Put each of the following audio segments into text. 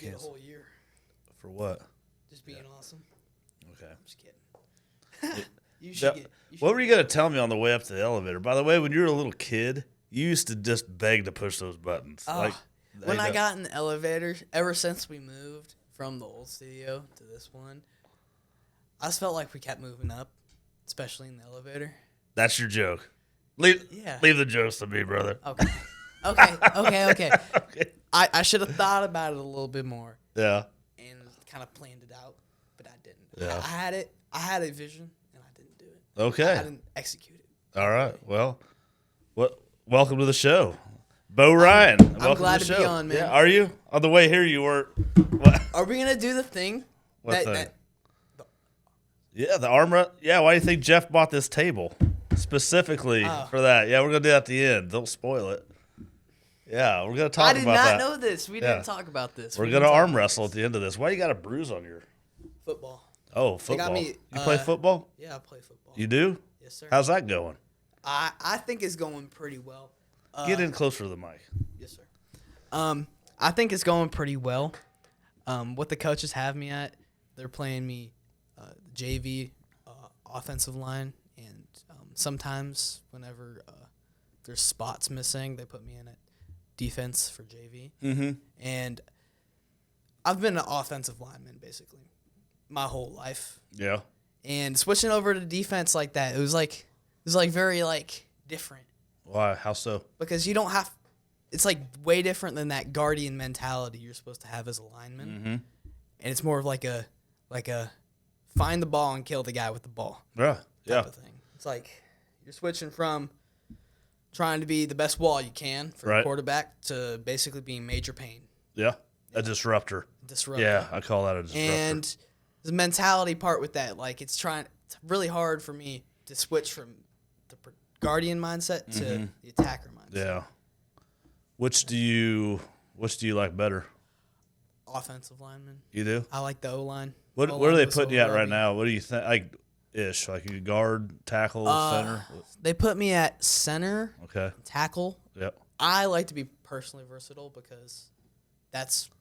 get a whole year. For what? Just being awesome. Okay. I'm just kidding. What were you going to tell me on the way up to the elevator? By the way, when you were a little kid, you used to just beg to push those buttons. When I got in the elevator, ever since we moved from the old studio to this one, I just felt like we kept moving up, especially in the elevator. That's your joke. Leave the jokes to me, brother. Okay. I should have thought about it a little bit more. Yeah. And kind of planned it out, but I didn't. Yeah. I had a vision, and I didn't do it. Okay. I didn't execute it. All right. Well, welcome to the show. Beau Ryan. I'm glad to be on, man. Yeah, are you? On the way here, you were. Are we going to do the thing? What thing? Yeah, the arm wrestle. Yeah, why do you think Jeff bought this table? Specifically for that. Yeah, we're going to do that at the end. Don't spoil it. Yeah, we're going to talk about that. I did not know this. We didn't talk about this. We're going to arm wrestle at the end of this. Why you got a bruise on your... Football. Oh, football. You play football? Yeah, I play football. You do? Yes, sir. How's that going? I think it's going pretty well. Get in closer to the mic. Yes, sir. I think it's going pretty well. What the coaches have me at, they're playing me JV offensive line, and sometimes whenever there's spots missing, they put me in at defense for JV. Mm-hmm. And I've been an offensive lineman basically my whole life. Yeah. And switching over to defense like that, it was very different. Why? How so? Because you don't have. It's way different than that guardian mentality you're supposed to have as a lineman, mm-hmm. and it's more of like a find the ball and kill the guy with the ball. Yeah, type of thing. It's like you're switching from trying to be the best wall you can for a quarterback to basically being major pain. Yeah, a disruptor. Yeah, I call that a disruptor. And the mentality part with that, it's really hard for me to switch from the guardian mindset to mm-hmm. the attacker mindset. Yeah. Which do you like better? Offensive lineman. You do? I like the O-line. What are they putting you at right now? What do you think? Like you guard, tackle, center? They put me at center. Okay. Tackle. Yep. I like to be personally versatile because that's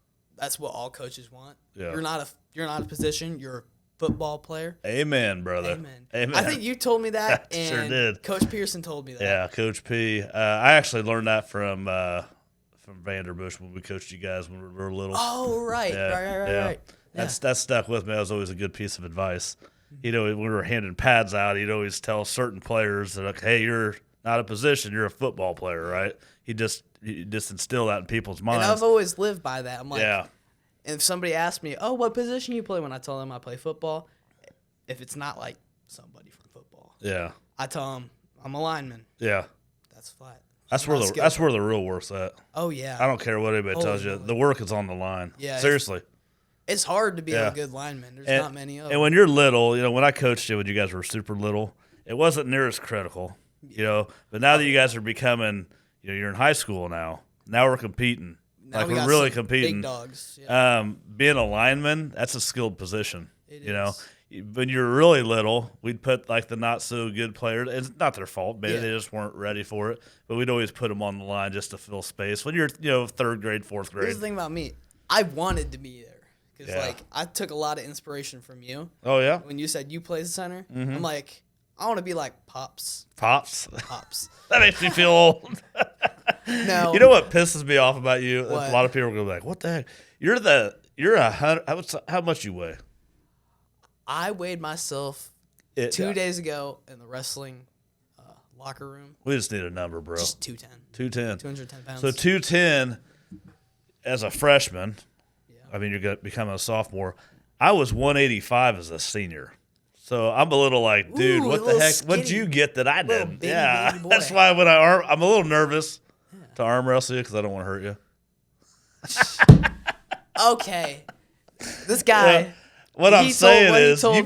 what all coaches want. Yeah. You're not a position. You're a football player. Amen, brother. Amen. I think you told me that, and sure did. Coach Pearson told me that. Yeah, Coach P. I actually learned that from Vanderbush when we coached you guys when we were little. Oh, right. Yeah. Right. That stuck with me. That was always a good piece of advice. When we were handing pads out, he'd always tell certain players that, hey, you're not a position, you're a football player, right? He just instilled that in people's minds. And I've always lived by that. I'm like, yeah. And if somebody asks me, oh, what position you play? When I tell them I play football, if it's not like somebody from football, yeah, I tell them I'm a lineman. Yeah. That's flat. That's where the real work's at. Oh, yeah. I don't care what anybody tells you. The work is on the line. Yeah. Seriously. It's hard to be a good lineman. There's not many of them. And when you're little, when I coached you when you guys were super little, it wasn't near as critical, But now that you guys are becoming, you're in high school now. Now we're competing. Now we're really competing. Big dogs. Yeah. Being a lineman, that's a skilled position. It is. When you're really little, we'd put the not so good players. It's not their fault. Maybe they just weren't ready for it. But we'd always put them on the line just to fill space. When you're third grade, fourth grade. Here's the thing about me. I wanted to be there because I took a lot of inspiration from you. Oh yeah. When you said you play center, mm-hmm. I'm like, I want to be like Pops. Pops. That makes me feel old. No. You know what pisses me off about you? What? A lot of people are going to be like, "What the heck? How much you weigh?" I weighed myself 2 days ago in the wrestling locker room. We just need a number, bro. Just 210. 210. 210 pounds. So 210 as a freshman. Yeah. I mean, you're becoming a sophomore. I was 185 as a senior. So I'm a little like, dude, what the heck? What'd you get that I didn't? Baby boy. That's why when I'm a little nervous to arm wrestle you because I don't want to hurt you. Okay. This guy. What I'm saying is, you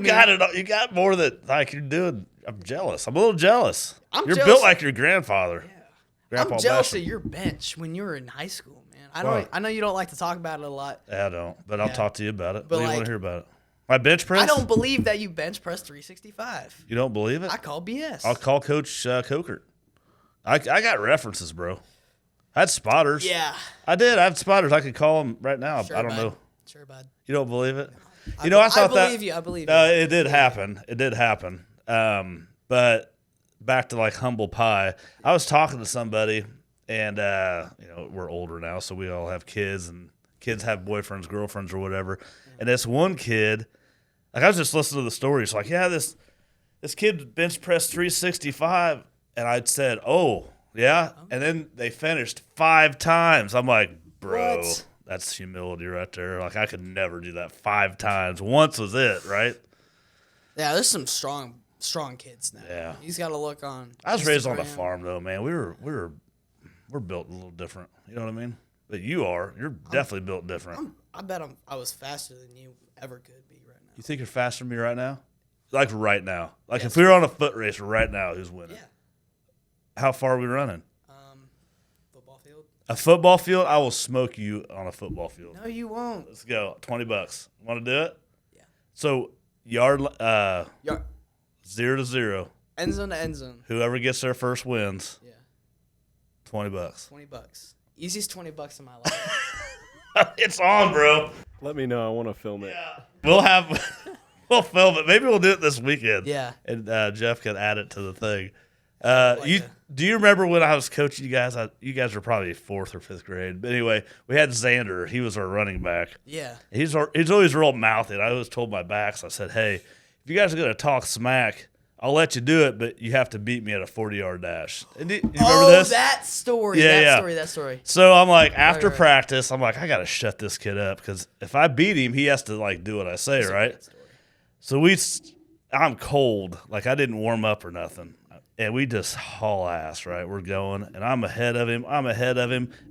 got more than you're doing. I'm jealous. I'm a little jealous. You're built like your grandfather. Yeah. Grandpa I'm jealous Basham. of your bench when you were in high school, man. I know you don't like to talk about it a lot. Yeah, I don't, but I'll talk to you about it. But what do you want to hear about it? My bench press? I don't believe that you bench press 365. You don't believe it? I call BS. I'll call Coach Kokert. I got references, bro. I had spotters. Yeah. I did. I have spotters. I could call them right now. Sure, I don't know. Sure, bud. You don't believe it? I thought that. I believe you. I believe No, you. it did happen. It did happen. But back to like humble pie. I was talking to somebody, and we're older now, so we all have kids, and kids have boyfriends, girlfriends, or whatever. And this one kid, like I was just listening to the story. It's like, yeah, this kid bench pressed 365, and I said, oh yeah, and then they finished 5 times. I'm like, bro. What? That's humility right there. Like, I could never do that 5 times. Once was it, right? Yeah, there's some strong kids now. Yeah. He's got to look on. I was raised on a Instagram. farm, though, man. We're built a little different. You know what I mean? But you're definitely built different. I bet I was faster than you ever could be right now. You think you're faster than me right now? Like right now. Like Yes. if we were on a foot race right now, who's winning? Yeah. How far are we running? Football field? A football field? I will smoke you on a football field. No, you won't. Let's go. $20. Want to do it? Yeah. So yard Yeah. 0-0. End zone to end zone. Whoever gets there first wins. Yeah. $20. $20. Easiest $20 in my life. It's on, bro. Let me know. I want to film it. We'll film it. Maybe we'll do it this weekend. Yeah. And Jeff can add it to the thing. Like Do you remember when I was coaching you guys? You guys were probably 4th or 5th grade. But anyway, we had Xander. He was our running back. Yeah. He's always real mouthy. I always told my backs, I said, hey, if you guys are going to talk smack, I'll let you do it, but you have to beat me at a 40-yard dash. And you remember this? That story. Yeah. That story. So I'm like, after right. practice, I'm like, I got to shut this kid up because if I beat him, he has to like do what I say, right? That story. So I'm cold, like I didn't warm up or nothing, and we just haul ass, right? We're going, and I'm ahead of him, and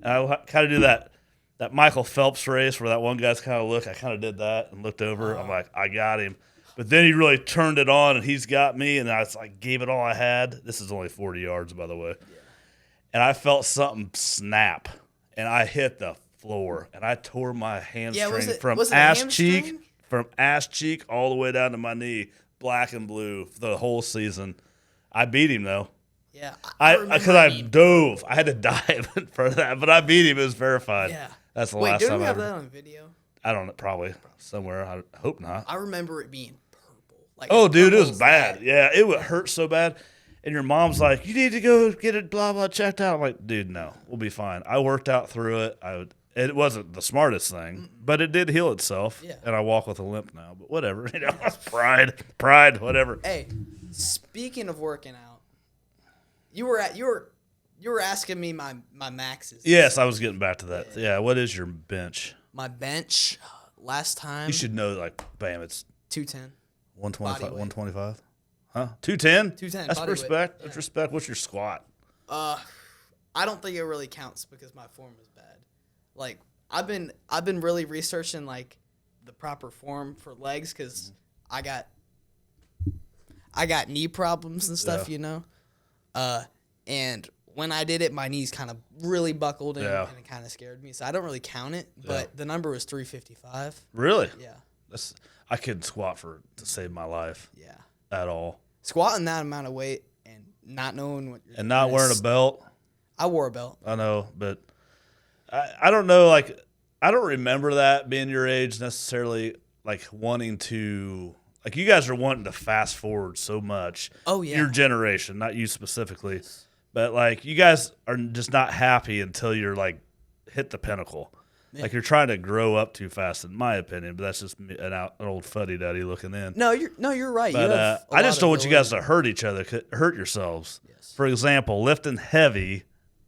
I kind of do that Michael Phelps race where that one guy's kind of look. I kind of did that and looked over. I'm like, I got him, but then he really turned it on, and he's got me, and I was like, gave it all I had. This is only 40 yards, by the way, and I felt something snap, and I hit the floor, and I tore my hamstring from was it a ass cheek. hamstring? From ass cheek all the way down to my knee, black and blue for the whole season. I beat him though. Yeah. Because I dove. I had to dive for that, but I beat him. It was verified. Yeah. That's the Wait, last didn't time we I have ever. that on video? I don't know. Probably somewhere. I hope not. I remember it being purple. Like Oh, dude, it was purple's bad. Yeah, it would hurt so bad. And your mom's like, you need to go get it, blah blah, checked out. I'm like, dude, no, we'll be fine. I worked out through it. It wasn't the smartest thing, but it did heal itself. Yeah. And I walk with a limp now. But whatever, pride, whatever. Hey, speaking of working out, you were asking me my maxes. Yes, I was getting back to that. Yeah, what is your bench? My bench last time. You should know, like, bam, it's 210. 125. Body weight. 125? Huh? 210? 210, That's body weight. respect. Yeah. That's respect. What's your squat? I don't think it really counts because my form is bad. Like I've been really researching like the proper form for legs because I got knee problems and stuff, Yeah. And when I did it, my knees kind of really buckled in, Yeah. and it kind of scared me. So I don't really count it, but the number was 355. Really? Yeah, I couldn't squat to save my life yeah. at all. Squatting that amount of weight and not knowing what you're And not doing wearing is- a belt. I wore a belt. I know, but I don't know. Like, I don't remember that being your age necessarily, like wanting to, like you guys are wanting to fast forward so much. Oh, yeah. Your generation, not you specifically, but like you guys are just not happy until you're like hit the pinnacle. Yeah. Like you're trying to grow up too fast, in my opinion. But that's just an old fuddy duddy looking in. No, you're right. But you have a I just lot don't of want you guys ability. to hurt each other, hurt yourselves. Yes. For example, lifting heavy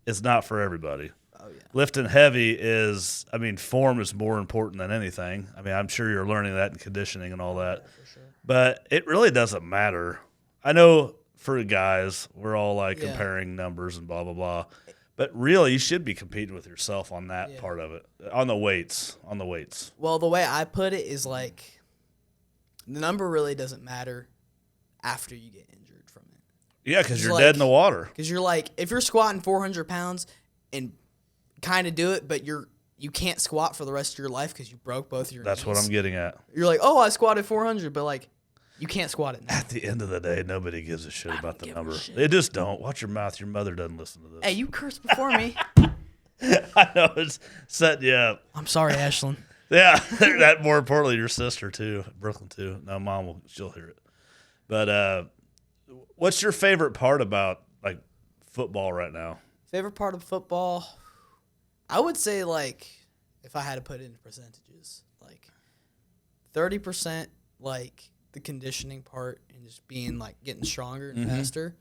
is not for everybody. Oh yeah. Lifting heavy is, I mean, form is more important than anything. I mean, I'm sure you're learning that in conditioning and all that. For sure. But it really doesn't matter. I know for guys, we're all like Yeah. comparing numbers and blah, blah, blah. But really, you should be competing with yourself on that Yeah. part of it. On the weights. Well, the way I put it is like the number really doesn't matter after you get injured from it. Yeah, because It's you're like- dead in the water. Because you're like, if you're squatting 400 pounds and kind of do it, but you can't squat for the rest of your life because you broke both your That's knees. what I'm getting at. You're like, oh, I squatted 400, but like, you can't squat it now. At the end of the day, nobody gives a shit I about don't the give a number. shit. They just don't. Watch your mouth. Your mother doesn't listen to this. Hey, you cursed before me. I know it's setting you up. I'm sorry, Ashlyn. Yeah, that more importantly, your sister too, Brooklyn too. No, she'll hear it. But what's your favorite part about like football right now? Favorite part of football, I would say like if I had to put it in percentages, like 30% like the conditioning part and just being like getting stronger and faster.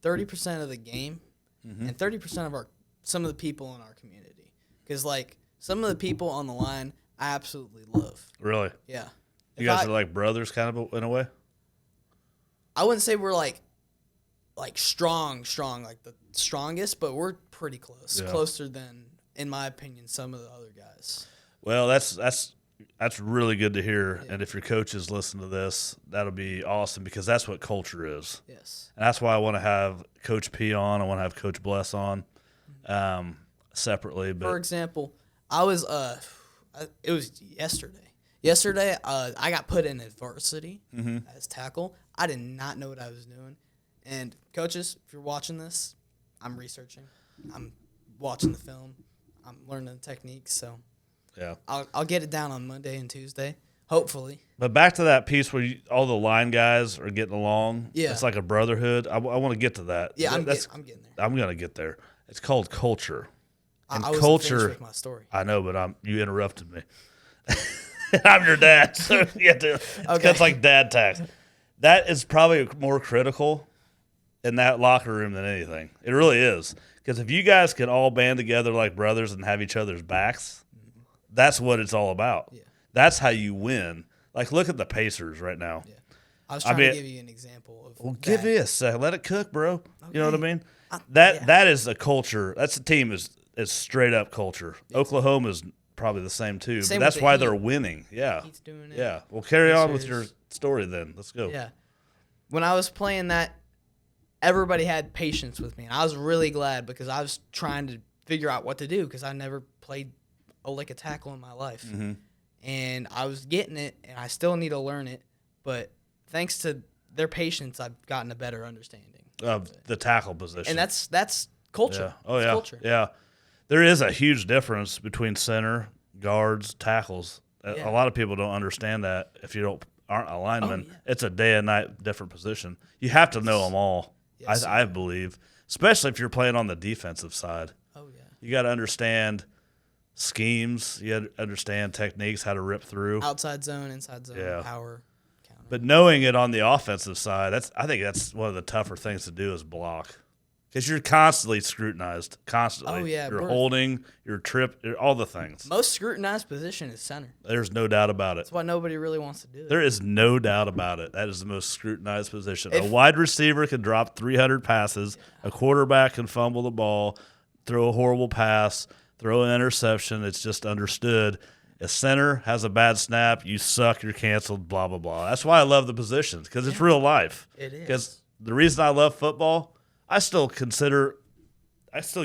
30% of the game, and 30% of some of the people in our community. Because like some of the people on the line, I absolutely love. Really? Yeah. You guys are like brothers, kind of in a way. I wouldn't say we're like strong, like the strongest, but we're pretty close, closer than, in my opinion, some of the other guys. Well, that's really good to hear. Yeah. And if your coaches listen to this, that'll be awesome because that's what culture is. Yes. And that's why I want to have Coach P on. I want to have Coach Bless on separately. But for example, I was it was yesterday. Yesterday, I got put in adversity as tackle. I did not know what I was doing. And coaches, if you're watching this, I'm researching. I'm watching the film. I'm learning the techniques. So yeah, I'll get it down on Monday and Tuesday, hopefully. But back to that piece where all the line guys are getting along. Yeah, it's like a brotherhood. I want to get to that. Yeah, I'm getting there. I'm gonna get there. It's called culture. And I wasn't finished with my story. I know, but you interrupted me. I'm your dad, so you have to. Okay. It's like dad tax. That is probably more critical in that locker room than anything. It really is. Because if you guys can all band together like brothers and have each other's backs, that's what it's all about. Yeah. That's how you win. Like, look at the Pacers right now. Yeah. I was trying to give you an example of that. Give me a second. Let it cook, bro. Okay. You know what I mean? That is a culture. That's a team is straight up culture. Yeah. Oklahoma's probably the same too. But that's why they're winning. Yeah. He's doing it. Yeah. Well, carry on with your story then. Let's go. Yeah. When I was playing that, everybody had patience with me. And I was really glad because I was trying to figure out what to do because I never played a lick of tackle in my life. Mm-hmm. And I was getting it, and I still need to learn it. But thanks to their patience, I've gotten a better understanding of the tackle position. And that's culture. Yeah. Oh, yeah. Culture. Yeah. There is a huge difference between center, guards, tackles. Yeah. A lot of people don't understand that if you aren't a lineman. Oh, yeah. It's a day and night different position. You have to know them all, yes, I believe, especially if you're playing on the defensive side. Oh, yeah. You got to understand schemes. You got to understand techniques, how to rip through. Outside zone, inside zone, power, counter. But knowing it on the offensive side, I think that's one of the tougher things to do is block. Because you're constantly scrutinized, constantly. Oh, yeah. You're holding, you're all the things. Most scrutinized position is center. There's no doubt about it. That's why nobody really wants to do it. There is no doubt about it. That is the most scrutinized position. A wide receiver can drop 300 passes. Yeah. A quarterback can fumble the ball, throw a horrible pass, throw an interception. It's just understood. A center has a bad snap, you suck, you're canceled, blah, blah, blah. That's why I love the positions, because it's real life. It is. Because the reason I love football, I still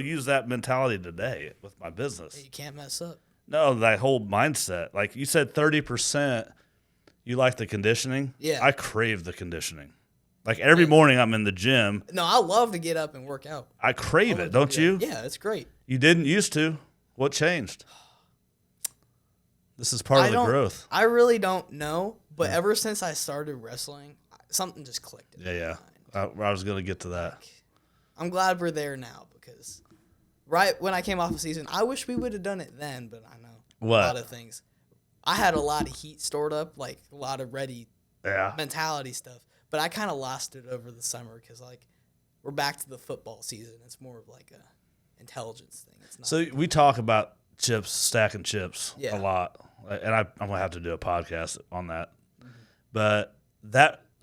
use that mentality today with my business. You can't mess up. No, that whole mindset. Like you said, 30%, you like the conditioning. Yeah. I crave the conditioning. Like every morning I'm in the gym. No, I love to get up and work out. I crave it, don't you? Yeah, it's great. You didn't used to. What changed? This is part of the growth. I really don't know, but ever since I started wrestling, something just clicked. Yeah. I was going to get to that. I'm glad we're there now because right when I came off the season, I wish we would have done it then, but I know a lot of things. I had a lot of heat stored up, like a lot of ready mentality stuff, but I kind of lost it over the summer because like we're back to the football season. It's more of like a intelligence thing. It's not. So we talk about stacking chips a lot, and I'm going to have to do a podcast on that. Mm-hmm. But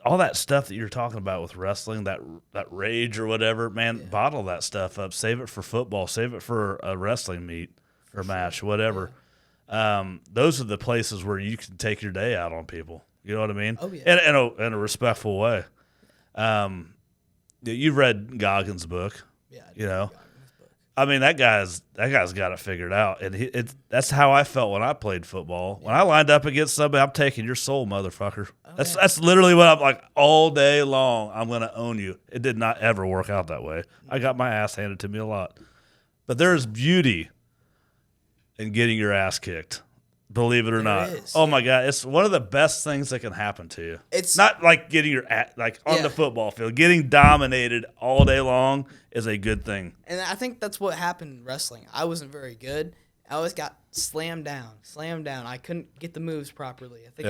all that stuff that you're talking about with wrestling, that rage or whatever, man, bottle that stuff up. Save it for football. Save it for a wrestling meet or match, whatever. Yeah. Those are the places where you can take your day out on people. You know what I mean? Oh, yeah. In a respectful way. You've read Goggins' book. Yeah. You know? I mean, that guy's got it figured out, and that's how I felt when I played football. When I lined up against somebody, I'm taking your soul, motherfucker. That's literally what I'm like all day long. I'm going to own you. It did not ever work out that way. I got my ass handed to me a lot, but there is beauty in getting your ass kicked. Believe it or not. is, Oh, my God. It's one of the best things that can happen to you. It's Not like getting on the football field. Getting dominated all day long is a good thing. And I think that's what happened in wrestling. I wasn't very good. I always got slammed down. I couldn't get the moves properly. I think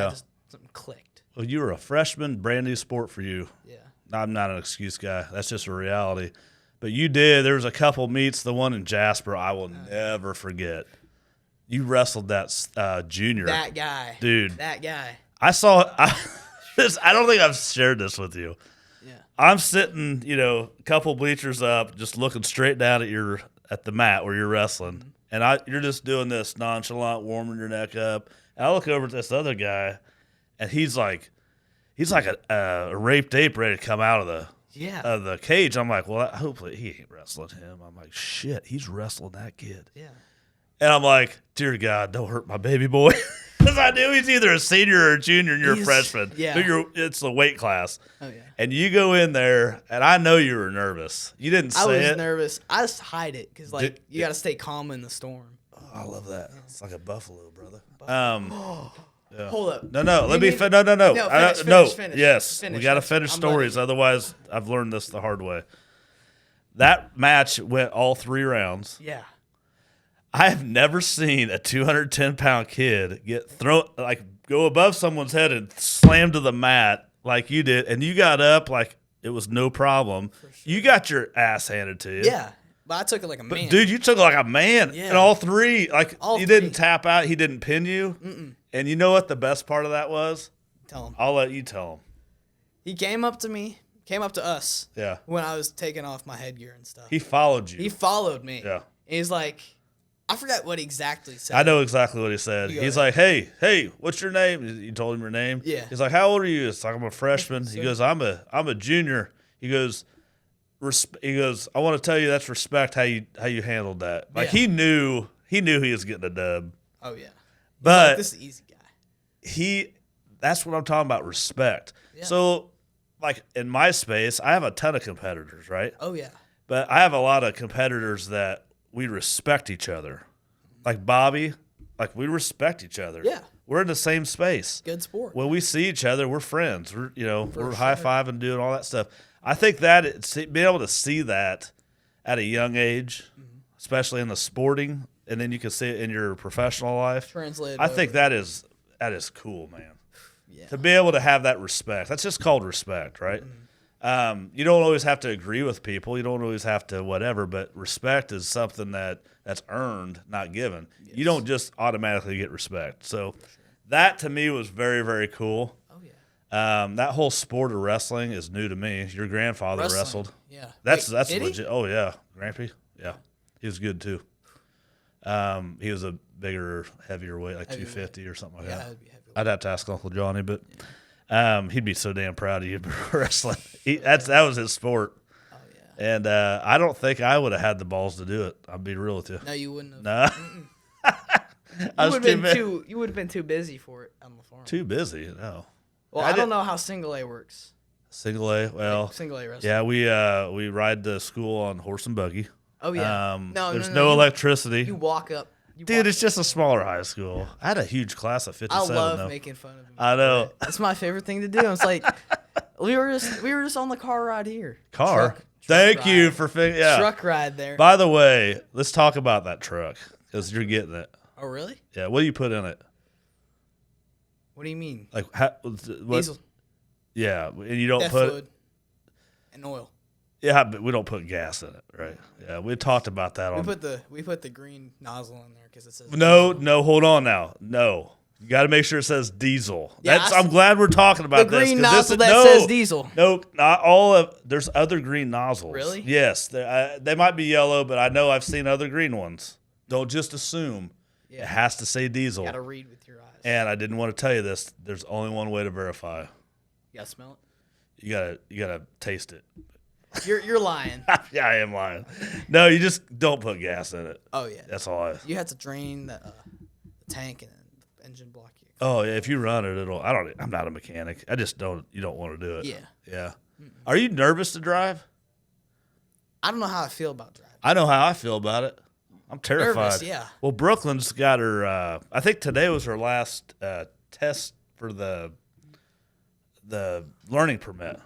something clicked. Well, you were a freshman, brand new sport for you. Yeah. I'm not an excuse guy. That's just a reality. But you did. There was a couple meets. The one in Jasper, I will never forget. You wrestled that junior. That guy. Dude. That guy. I don't think I've shared this with you. Yeah. I'm sitting, a couple bleachers up, just looking straight down at the mat where you're wrestling. And you're just doing this nonchalant, warming your neck up. And I look over at this other guy, and he's like a raped ape ready to come out of the cage. I'm like, well, hopefully he ain't wrestling him. I'm like, shit, he's wrestling that kid. Yeah. And I'm like, dear God, don't hurt my baby boy. Because I knew he's either a senior or a junior and you're a freshman. Yeah. But it's the weight class. Oh, yeah. And you go in there, and I know you were nervous. You didn't say it. I was nervous. I just hide it because, you got to stay calm in the storm. Oh, I love that. It's like a buffalo, brother. Yeah. Hold up. No. Let me finish. Finish. Yes. Finish. We got to finish stories. Otherwise, I've learned this the hard way. That match went all 3 rounds. Yeah. I have never seen a 210-pound kid go above someone's head and slam to the mat like you did, and you got up like it was no problem. Sure. You got your ass handed to you. Yeah, but I took it like a man. Dude, you took it like a man. Yeah. And all 3, all didn't tap out. He didn't pin you. Mm-mm. And you know what the best part of that was? Tell him. I'll let you tell him. He came up to me, came up to us. Yeah. When I was taking off my headgear and stuff. He followed you. He followed me. Yeah. And he's like, I forgot what he exactly said. I know exactly what he said. He's like, hey, what's your name? You told him your name? Yeah. He's like, how old are you? It's like, I'm a freshman. He goes, I'm a junior. He goes, I want to tell you that's respect how you handled that. Like he knew he was getting a dub. Oh yeah. But like, this is an easy guy. That's what I'm talking about, respect. Yeah. So like in my space, I have a ton of competitors, right? Oh yeah. But I have a lot of competitors that we respect each other. Like Bobby, we respect each other. Yeah. We're in the same space. Good sport. When we see each other, we're friends. We're high-fiving, doing all that stuff. I think that being able to see that at a young age, especially in the sporting, and then you can see it in your professional life. Translated. I think that is cool, man. Yeah. To be able to have that respect. That's just called respect, right? You don't always have to agree with people. You don't always have to whatever, but respect is something that's earned, not given. Yes. You don't just automatically get respect. So that to me was very, very cool. Oh yeah. That whole sport of wrestling is new to me. Your grandfather wrestled. Yeah. That's did legit. He? Oh yeah, Grampy. Yeah, he was good too. He was a bigger, heavier weight, like 250 or something like that. That'd be heavy. I'd have to ask Uncle Johnny, but he'd be so damn proud of you for wrestling. That was his sport. Oh yeah. And I don't think I would have had the balls to do it. I'll be real with you. No, you wouldn't have. No. You would have been too busy for it on the farm. Too busy, no. Well, I don't know how single A works. Single A, well, single A wrestling. yeah, we ride to school on horse and buggy. Oh yeah. There's no electricity. You walk up. Dude, it's just a smaller high school. I had a huge class of 57. I love though. making fun of him. I know. That's my favorite thing to do. It's like we were just on the car ride here. Truck Thank you for truck ride there. By the way, let's talk about that truck because you're getting it. Oh really? Yeah. What do you put in it? What do you mean? Like Diesel. Yeah, and you don't Death put fluid and oil. Yeah, but we don't put gas in it, right? Yeah, we talked about that We put the green nozzle in there because it says No, hold on now. No. You got to make sure it says diesel. Yeah, I'm glad we're talking about the this. green nozzle says diesel. No, not all of. There's other green nozzles. Really? Yes, they might be yellow, but I know I've seen other green ones. Don't just assume. Yeah. It has to say diesel. You got to read with your eyes. And I didn't want to tell you this. There's only one way to verify. You got to smell it. You gotta taste it. You're lying. Yeah, I am lying. No, you just don't put gas in it. Oh yeah. That's all. You have to drain the tank and the engine block. Oh yeah, if you run it, I'm not a mechanic. I just don't. You don't want to do it. Yeah. Yeah. Are you nervous to drive? I don't know how I feel about driving. I know how I feel about it. I'm terrified. nervous. Yeah. Well, Brooklyn's got her. I think today was her last test for the learning permit.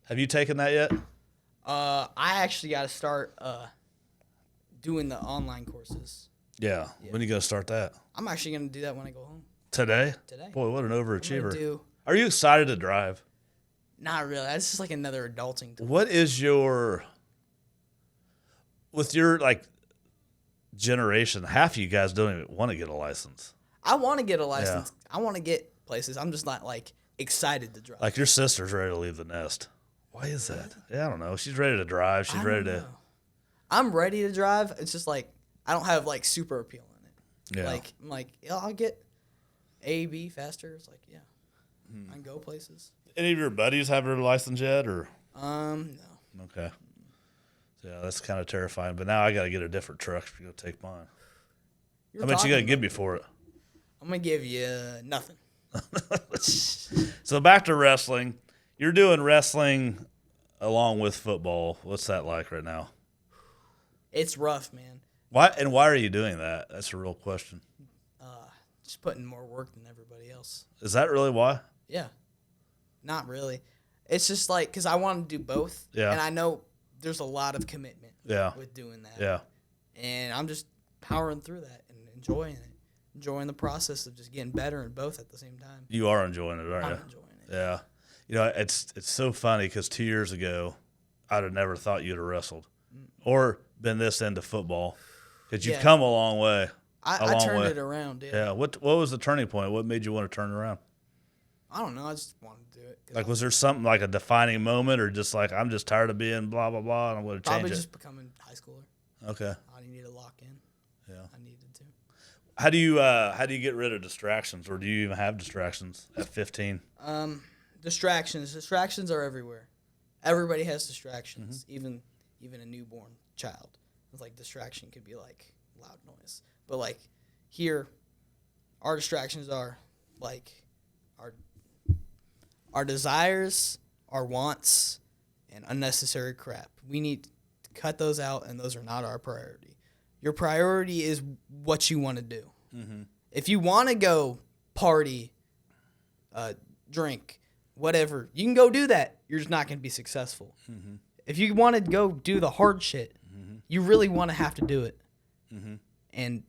Have you taken that yet? I actually got to start doing the online courses. Yeah. When are you gonna start that? I'm actually gonna do that when I go home Today. today. Boy, what an I'm gonna overachiever. Are you excited to drive? Not really. That's just like another adulting tool. What is with your like generation? Half of you guys don't even want to get a license. I want to get a license. I want to get places. I'm just not like excited to drive. Like your sister's ready to leave the nest. Why is that? Yeah, I don't know. She's ready to drive. She's ready to. I'm ready to drive. It's just like I don't have like super appeal in it. Yeah. Like I'm like, yeah, I'll get A, B faster. It's like, yeah, I can go places. Any of your buddies have their license yet, or? No. Okay. Yeah, that's kind of terrifying. But now I got to get a different truck if you're gonna take mine. How much you gonna give me for it? I'm gonna give you nothing. So back to wrestling. You're doing wrestling along with football. What's that like right now? It's rough, man. Why are you doing that? That's a real question. Just putting more work than everybody else. Is that really why? Yeah. Not really. It's just like because I want to do both. Yeah. And I know there's a lot of commitment. Yeah. With doing that. Yeah. And I'm just powering through that and enjoying it, enjoying the process of just getting better in both at the same time. You are enjoying it, aren't you? I'm enjoying it. Yeah. You know, it's so funny because 2 years ago, I'd have never thought you'd have wrestled or been this into football because you've come a long way. I turned it around. Yeah. Yeah. What was the turning point? What made you want to turn it around? I don't know. I just wanted to do it. Like, was there something like a defining moment, or just like I'm just tired of being blah blah blah, and I'm going to change Probably it? just becoming high schooler. Okay. I needed to lock in. Yeah. I needed to. How do you get rid of distractions, or do you even have distractions at 15? Distractions. Distractions are everywhere. Everybody has distractions. Even a newborn child. It's like distraction could be like loud noise. But like here, our distractions are like our desires, our wants, and unnecessary crap. We need to cut those out, and those are not our priority. Your priority is what you want to do. If you want to go party, drink, whatever, you can go do that. You're just not going to be successful. If you want to go do the hard shit, you really want to have to do it. And,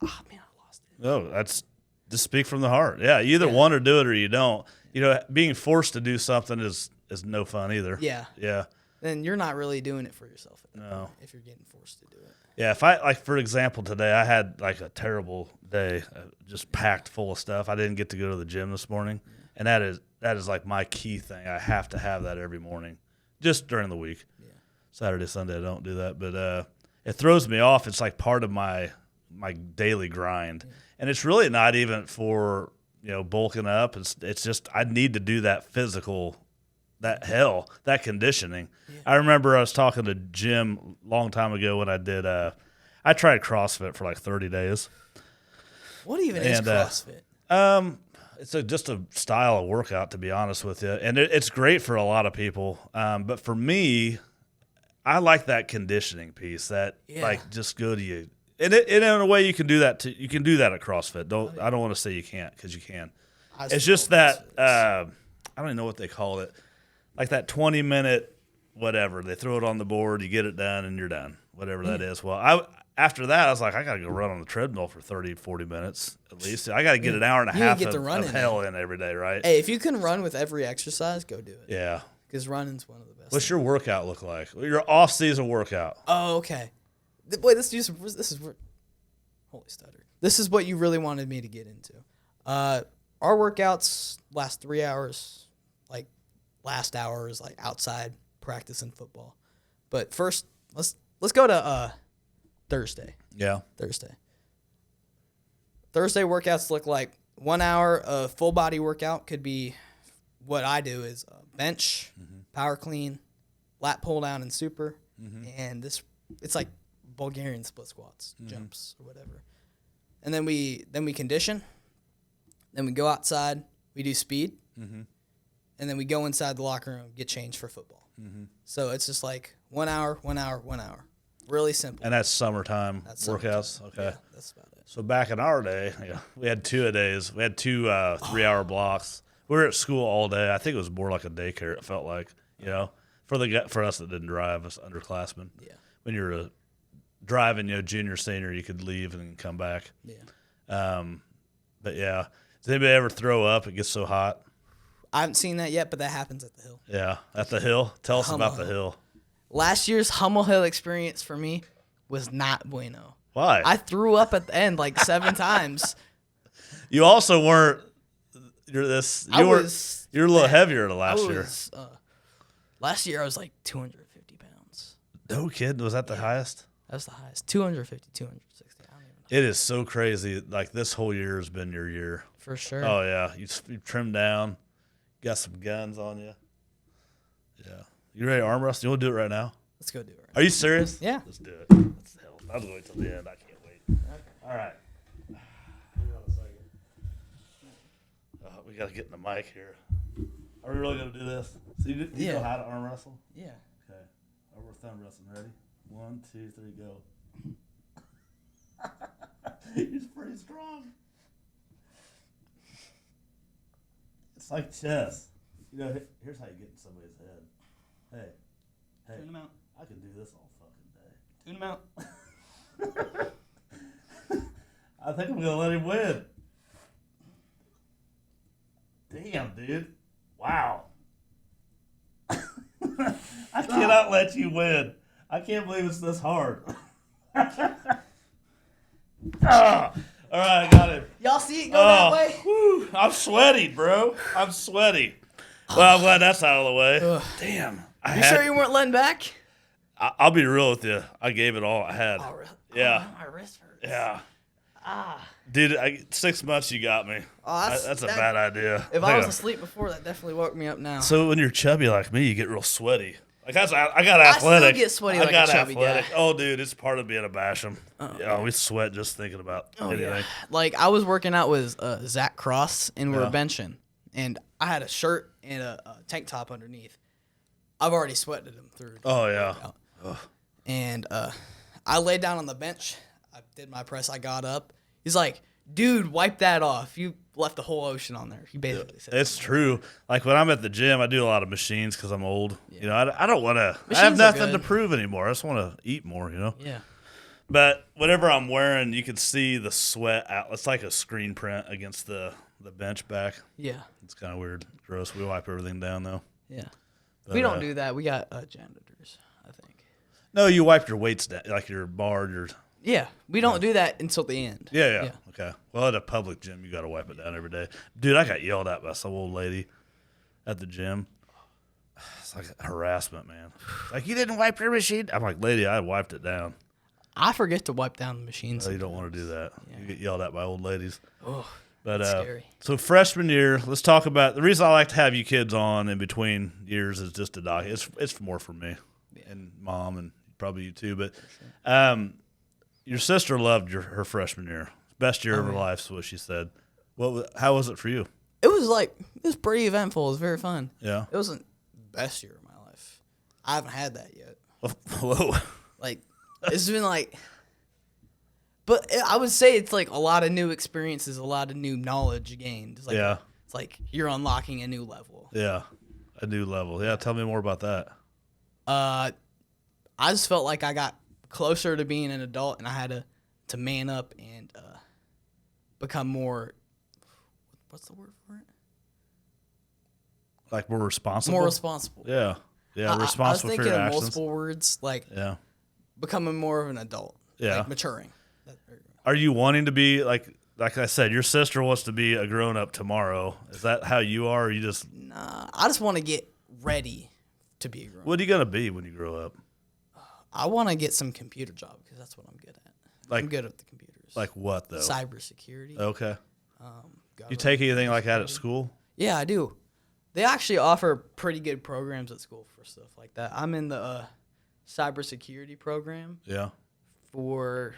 oh, man, I lost it. No, that's just speak from the heart. Yeah, you either want to do it or you don't. You know, being forced to do something is no fun either. Yeah. Yeah. Then you're not really doing it for yourself at that No. point if you're getting forced to do it. Yeah, if I, like, for example, today I had like a terrible day, just packed full of stuff. I didn't get to go to the gym this morning, and that is like my key thing. I have to have that every morning, just during the week. Yeah. Saturday, Sunday, I don't do that, but it throws me off. It's like part of my daily grind, and it's really not even for bulking up. It's just I need to do that physical. That conditioning. Yeah. I remember I was talking to Jim a long time ago when I did. I tried CrossFit for like 30 days. What even is CrossFit? It's just a style of workout, to be honest with you, and it's great for a lot of people. But for me, I like that conditioning piece. That like just go to you, and in a way you can do that. You can do that at CrossFit. I don't want to say you can't because you can. It's just that I don't even know what they call it. Like that 20-minute whatever. They throw it on the board, you get it done, and you're done, whatever that is. Well, after that, I was like, I got to go run on the treadmill for 30, 40 minutes at least. I got to get an hour and a half of hell in every day, right? Hey, if you can run with every exercise, go do it. Yeah. Because running's one of the best. What's your workout look like? Your off-season workout. Oh, okay. Wait, this is holy stutter. This is what you really wanted me to get into. Our workouts last 3 hours. Like, last hour is like outside practicing football. But first, let's go to Thursday. Yeah. Thursday workouts look like 1 hour of full body workout. Could be what I do is bench, power clean, lat pull down and super, and it's like Bulgarian split squats, jumps or whatever. And then we condition. Then we go outside. We do speed. And then we go inside the locker room, get changed for football. So it's just like 1 hour, 1 hour, 1 hour. Really simple. And that's summertime That's workouts. summertime. Okay. Yeah, that's about it. So back in our day, we had 2-a-days. We had two 3-hour blocks. We were at school all day. I think it was more like a daycare. It felt like, for us that didn't drive, us underclassmen. Yeah. When you were driving, junior, senior, you could leave and come back. Yeah. But yeah, does anybody ever throw up? It gets so hot. I haven't seen that yet, but that happens at the Hill. Yeah, at the Hill. Tell us Hummel about the Hill. Last year's Hummel Hill experience for me was not bueno. Why? I threw up at the end like 7 times. You also weren't. You're this. You were. You're a little heavier than last year. Last year I was like 250 pounds. No kidding. Was that the highest? That was the highest. 250, 260. I don't even know. It is so crazy. Like this whole year has been your year. For sure. Oh yeah, you trimmed down. Got some guns on you. Yeah. You ready to arm wrestle? You want to do it right now? Let's go do it. Right Are you serious? Yeah. Let's do it. Let's hell. I'll wait till the end. I can't wait. Okay. All right. We got to get in the mic here. Are we really going to do this? So you know how to arm wrestle? Yeah. Okay. Over thumb wrestling. Ready? 1, 2, 3, go. He's pretty strong. It's like chess. Here's how you get in somebody's head. Hey, Tune him out. I can do this all fucking day. Tune him out. I think I'm going to let him win. Damn, dude. Wow. I cannot let you win. I can't believe it's this hard. All right, I got him. Y'all see it go that way? Whew, I'm sweaty, bro. I'm sweaty. Well, I'm glad that's out of the way. Ugh. Damn. You sure you weren't letting back? I'll be real with you. I gave it all I had. Oh, really? Yeah. Oh, my wrist hurts. Yeah. Ah. Dude, 6 months you got me. Oh, That's a bad idea. If I was asleep before, that definitely woke me up now. So when you're chubby like me, you get real sweaty. Like I got athletic. I still get sweaty like a chubby guy. Oh, dude, it's part of being a Basham. Yeah, we sweat just thinking about anything. Yeah. Like I was working out with Zach Cross, and we were benching, and I had a shirt and a tank top underneath. I've already sweated him through. Oh yeah. And I laid down on the bench. I did my press. I got up. He's like, "Dude, wipe that off. You left the whole ocean on there." He basically said, It's true. Like when I'm at the gym, I do a lot of machines because I'm old. Yeah. I don't want to. I Machines have are nothing to good. prove anymore. I just want to eat more. Yeah. But whatever I'm wearing, you can see the sweat out. It's like a screen print against the bench back. Yeah. It's kind of weird, gross. We wipe everything down though. Yeah. But, We don't do that. We got janitors, I think. No, you wipe your weights down, like your bar, your. Yeah. We don't do that until the end. Yeah. Okay. Well, at a public gym, you got to wipe it down every day. Dude, I got yelled at by some old lady at the gym. It's like harassment, man. Like, you didn't wipe your machine? I'm like, lady, I wiped it down. I forget to wipe down the machines. So you don't want to do that. Yeah. You get yelled at by old ladies. Oh, But that's scary. So freshman year, let's talk about the reason I like to have you kids on in between years is just to doc. It's more for me and mom and probably you too. But your sister loved her freshman year, best year of her life, is what she said. How was it for you? It was pretty eventful. It was very fun. Yeah. It wasn't the best year of my life. I haven't had that yet. Whoa. Like, it's been like, but I would say it's like a lot of new experiences, a lot of new knowledge gained. It's like, Yeah. It's like you're unlocking a new level. Yeah. A new level. Yeah. Tell me more about that. I just felt like I got closer to being an adult, and I had to man up and become more. What's the word for it? Like more responsible. More responsible. Yeah. Yeah. I was Responsible for thinking your of actions. multiple words, like Yeah. becoming more of an adult. Yeah. Like maturing. Are you wanting to be like I said, your sister wants to be a grown up tomorrow. Is that how you are? Or you just Nah, I just want to get ready to be a grown. what are you gonna be when you grow up? I want to get some computer job because that's what I'm good at. Like- I'm good at the computers. Like what though? Cybersecurity. Okay. You government. take anything like that at school? Yeah, I do. They actually offer pretty good programs at school for stuff like that. I'm in the cybersecurity program Yeah. for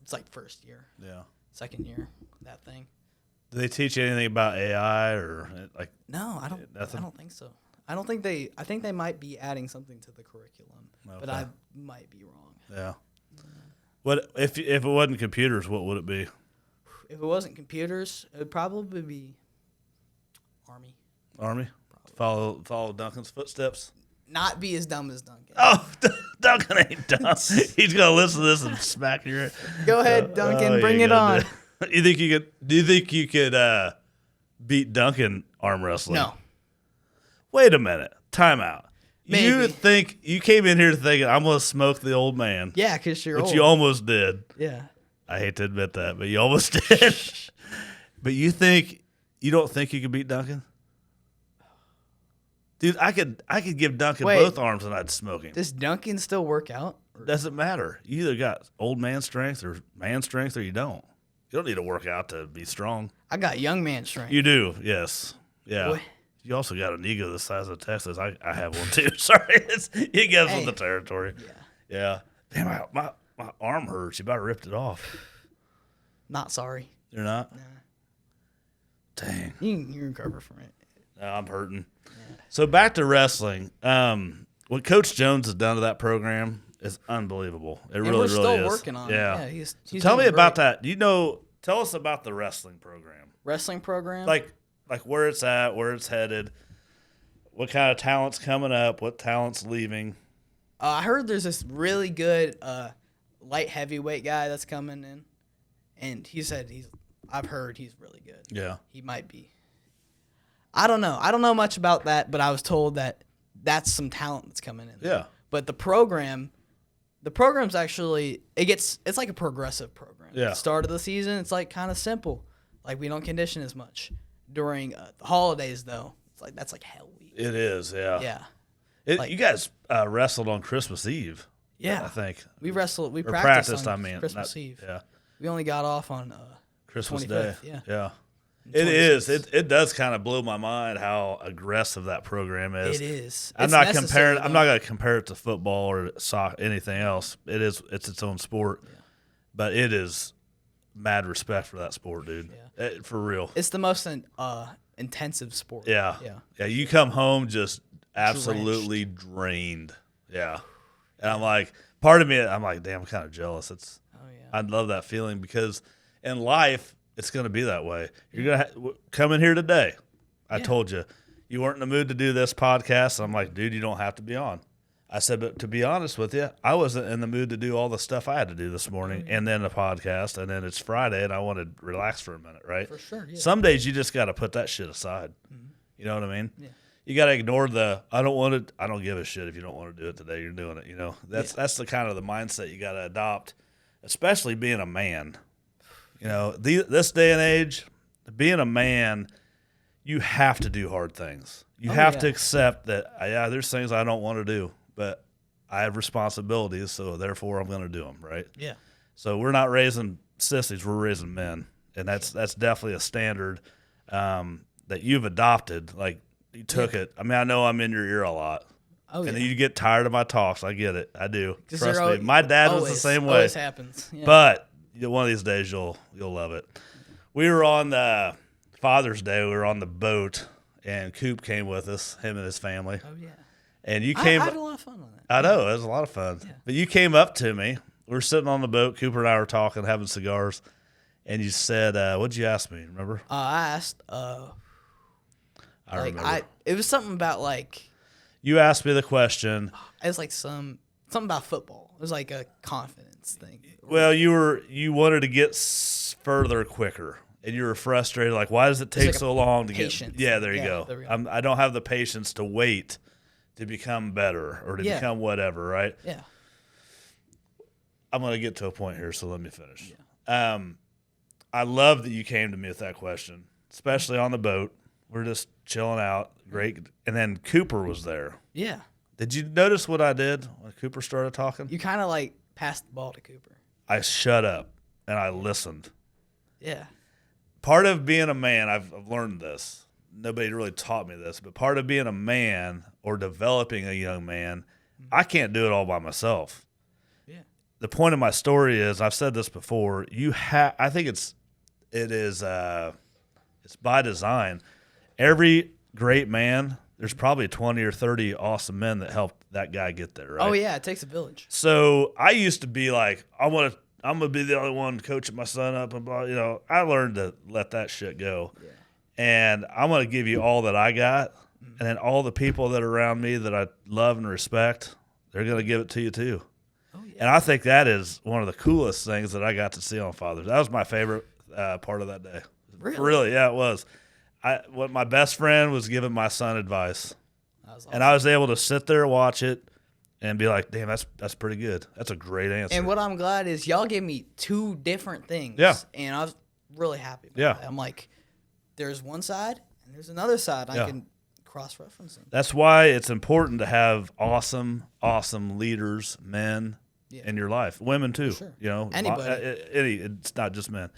it's like first year, Yeah. second year, that thing. Do they teach you anything about AI or like? No, I don't. Nothing? I don't think so. I don't think they. I think they might be adding something to the curriculum, but Okay. I might be wrong. Yeah. What if it wasn't computers? What would it be? If it wasn't computers, it would probably be Army. Army. Follow Duncan's footsteps. Not be as dumb as Duncan. Oh, Duncan ain't dumb. He's gonna listen to this and smack your. Go ahead, Duncan. Bring it on. You think you could? Do you think you could beat Duncan arm wrestling? No. Wait a minute. Time out. Maybe. You think you came in here thinking I'm gonna smoke the old man? Yeah, because you're Which old. you almost did. Yeah. I hate to admit that, but you almost did. But you don't think you could beat Duncan? Dude, I could give Duncan both arms and I'd smoke him. Does Duncan still work out? Doesn't matter. You either got old man strength or man strength or you don't. You don't need to work out to be strong. I got young man strength. You do, yes. Yeah. Boy. You also got an ego the size of Texas. I have one too. Sorry. You guess with the territory. Yeah. Damn, my arm hurts. You about ripped it off. Not sorry. You're not? Nah. Dang. You can recover from it. No, I'm hurting. Yeah. So back to wrestling. What Coach Jones has done to that program is unbelievable. It really, really is. We're still working on it. Yeah, he's tell me about great. that. Tell us about the wrestling program. Wrestling program? Like where it's at, where it's headed, what kind of talent's coming up, what talent's leaving. I heard there's this really good light heavyweight guy that's coming in, and he said I've heard he's really good. Yeah. He might be. I don't know. I don't know much about that, but I was told that that's some talent that's coming in. Yeah. But the program's actually it's like a progressive program. Yeah. At the start of the season, it's like kind of simple. Like we don't condition as much. During the holidays, though, that's like hell week. It is, yeah. Yeah. You guys wrestled on Christmas Eve. Yeah. I think. We practiced on on Christmas Eve. Yeah. We only got off on Christmas 25th, Day. Yeah. Yeah. It is. It does kind of blow my mind how aggressive that program is. It is. I'm not going to compare it to football or soccer, anything else. It's its own sport. Yeah. But it is mad respect for that sport, dude. Yeah. For real. It's the most intensive sport. Yeah. Yeah. You come home just absolutely drained. Yeah. And I'm like, part of me, I'm like, damn, I'm kind of jealous. I'd love that feeling because in life, it's going to be that way. You're going to come in here today. I told you weren't in the mood to do this podcast. I'm like, dude, you don't have to be on. I said, but to be honest with you, I wasn't in the mood to do all the stuff I had to do this morning and then the podcast. And then it's Friday and I want to relax for a minute, right? For sure. Yeah. Some days you just got to put that shit aside. Mm-hmm. You know what I mean? Yeah. You got to ignore I don't want it. I don't give a shit if you don't want to do it today. You're doing it. You know, that's the kind of the mindset you got to adopt, especially being a man. You know, this day and age, being a man, you have to do hard things. You have to accept that, there's things I don't want to do, but I have responsibilities, so therefore I'm going to do them, right? Yeah. So we're not raising sissies, we're raising men. And that's definitely a standard that you've adopted. Like, you took it. I mean, I know I'm in your ear a lot. Oh, and then you get tired of my talks. I get it. I do. Trust me. Always, My dad was the same way. Always happens. Yeah. But one of these days you'll love it. We were on Father's Day. We were on the boat, and Coop came with us, him and his family. Oh, yeah. And you came. I had a lot of fun on that. I know. It was a lot of fun. Yeah. But you came up to me. We were sitting on the boat. Cooper and I were talking, having cigars. And you said, what'd you ask me? Remember? I asked, I remember. It was something about, like. You asked me the question. It was like something about football. It was like a confidence thing. Well, you wanted to get further quicker, and you were frustrated. Like, why does it take so long to patience. Get? Yeah, there you go. There we go. I don't have the patience to wait to become better or to become whatever, right? Yeah. I'm going to get to a point here, so let me finish. Yeah. I love that you came to me with that question, especially on the boat. We're just chilling out. Great. And then Cooper was there. Yeah. Did you notice what I did when Cooper started talking? You kind of like passed the ball to Cooper. I shut up and I listened. Yeah. Part of being a man, I've learned this. Nobody really taught me this, but part of being a man or developing a young man, I can't do it all by myself. Yeah. The point of my story is, I've said this before, I think it's by design. Every great man, there's probably 20 or 30 awesome men that that guy get there, right? Oh yeah, it takes a village. So I used to be like, I'm gonna be the only one coaching my son up and blah. I learned to let that shit go, and I'm gonna give you all that I got, and then all the people that are around me that I love and respect, they're gonna give it to you too. Oh, yeah. And I think that is one of the coolest things that I got to see on Father's. That was my favorite part of that day. Really, yeah, it was. What my best friend was giving my son advice, awesome. And I was able to sit there, watch it, and be like, damn, that's pretty good. That's a great answer. And what I'm glad is y'all gave me two different things. Yeah. And I was really happy about that. I'm like, there's one side and there's another side. I can cross-reference them. That's why it's important to have awesome leaders, men in your life. Women too. Sure. Anybody. It's not just men.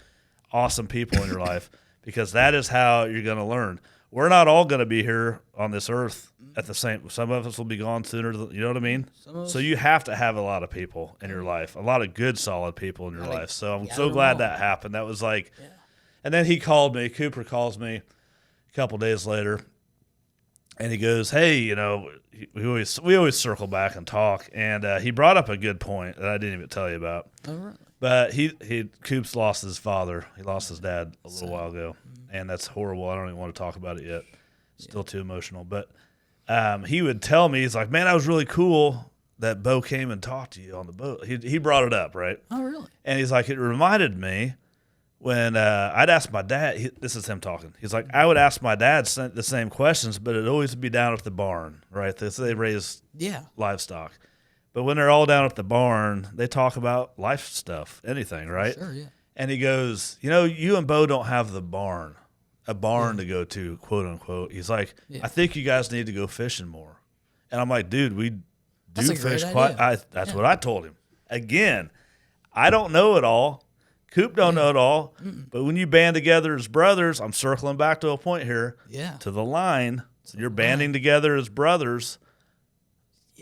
Awesome people in your life, because that is how you're going to learn. We're not all going to be here on this earth at the same. Some of us will be gone sooner. You know what I mean? So you have to have a lot of people in your life, a lot of good, solid people in your life. So I'm so glad that happened. That was like, and then he called me. Cooper calls me a couple days later, and he goes, "Hey, we always circle back and talk." And he brought up a good point that I didn't even tell you about. Oh, really? But Coops lost his father. He lost his dad a little while ago, and that's horrible. I don't even want to talk about it yet. Still too emotional. But he would tell me, he's like, man, that was really cool that Beau came and talked to you on the boat. He brought it up, right? Oh, really? And he's like, it reminded me when I'd ask my dad, this is him talking. He's like, I would ask my dad the same questions, but it'd always be down at the barn, right? They raise livestock. But when they're all down at the barn, they talk about life stuff, anything, right? Sure, yeah. And he goes, you and Beau don't have a barn to go to, quote unquote. He's like, I think you guys need to go fishing more. And I'm like, dude, we do fish quite. That's what I told him. Again, I don't know it all. Coop don't know it all. But when you band together as brothers, I'm circling back to a point here. Yeah. To the line. So you're banding together as brothers.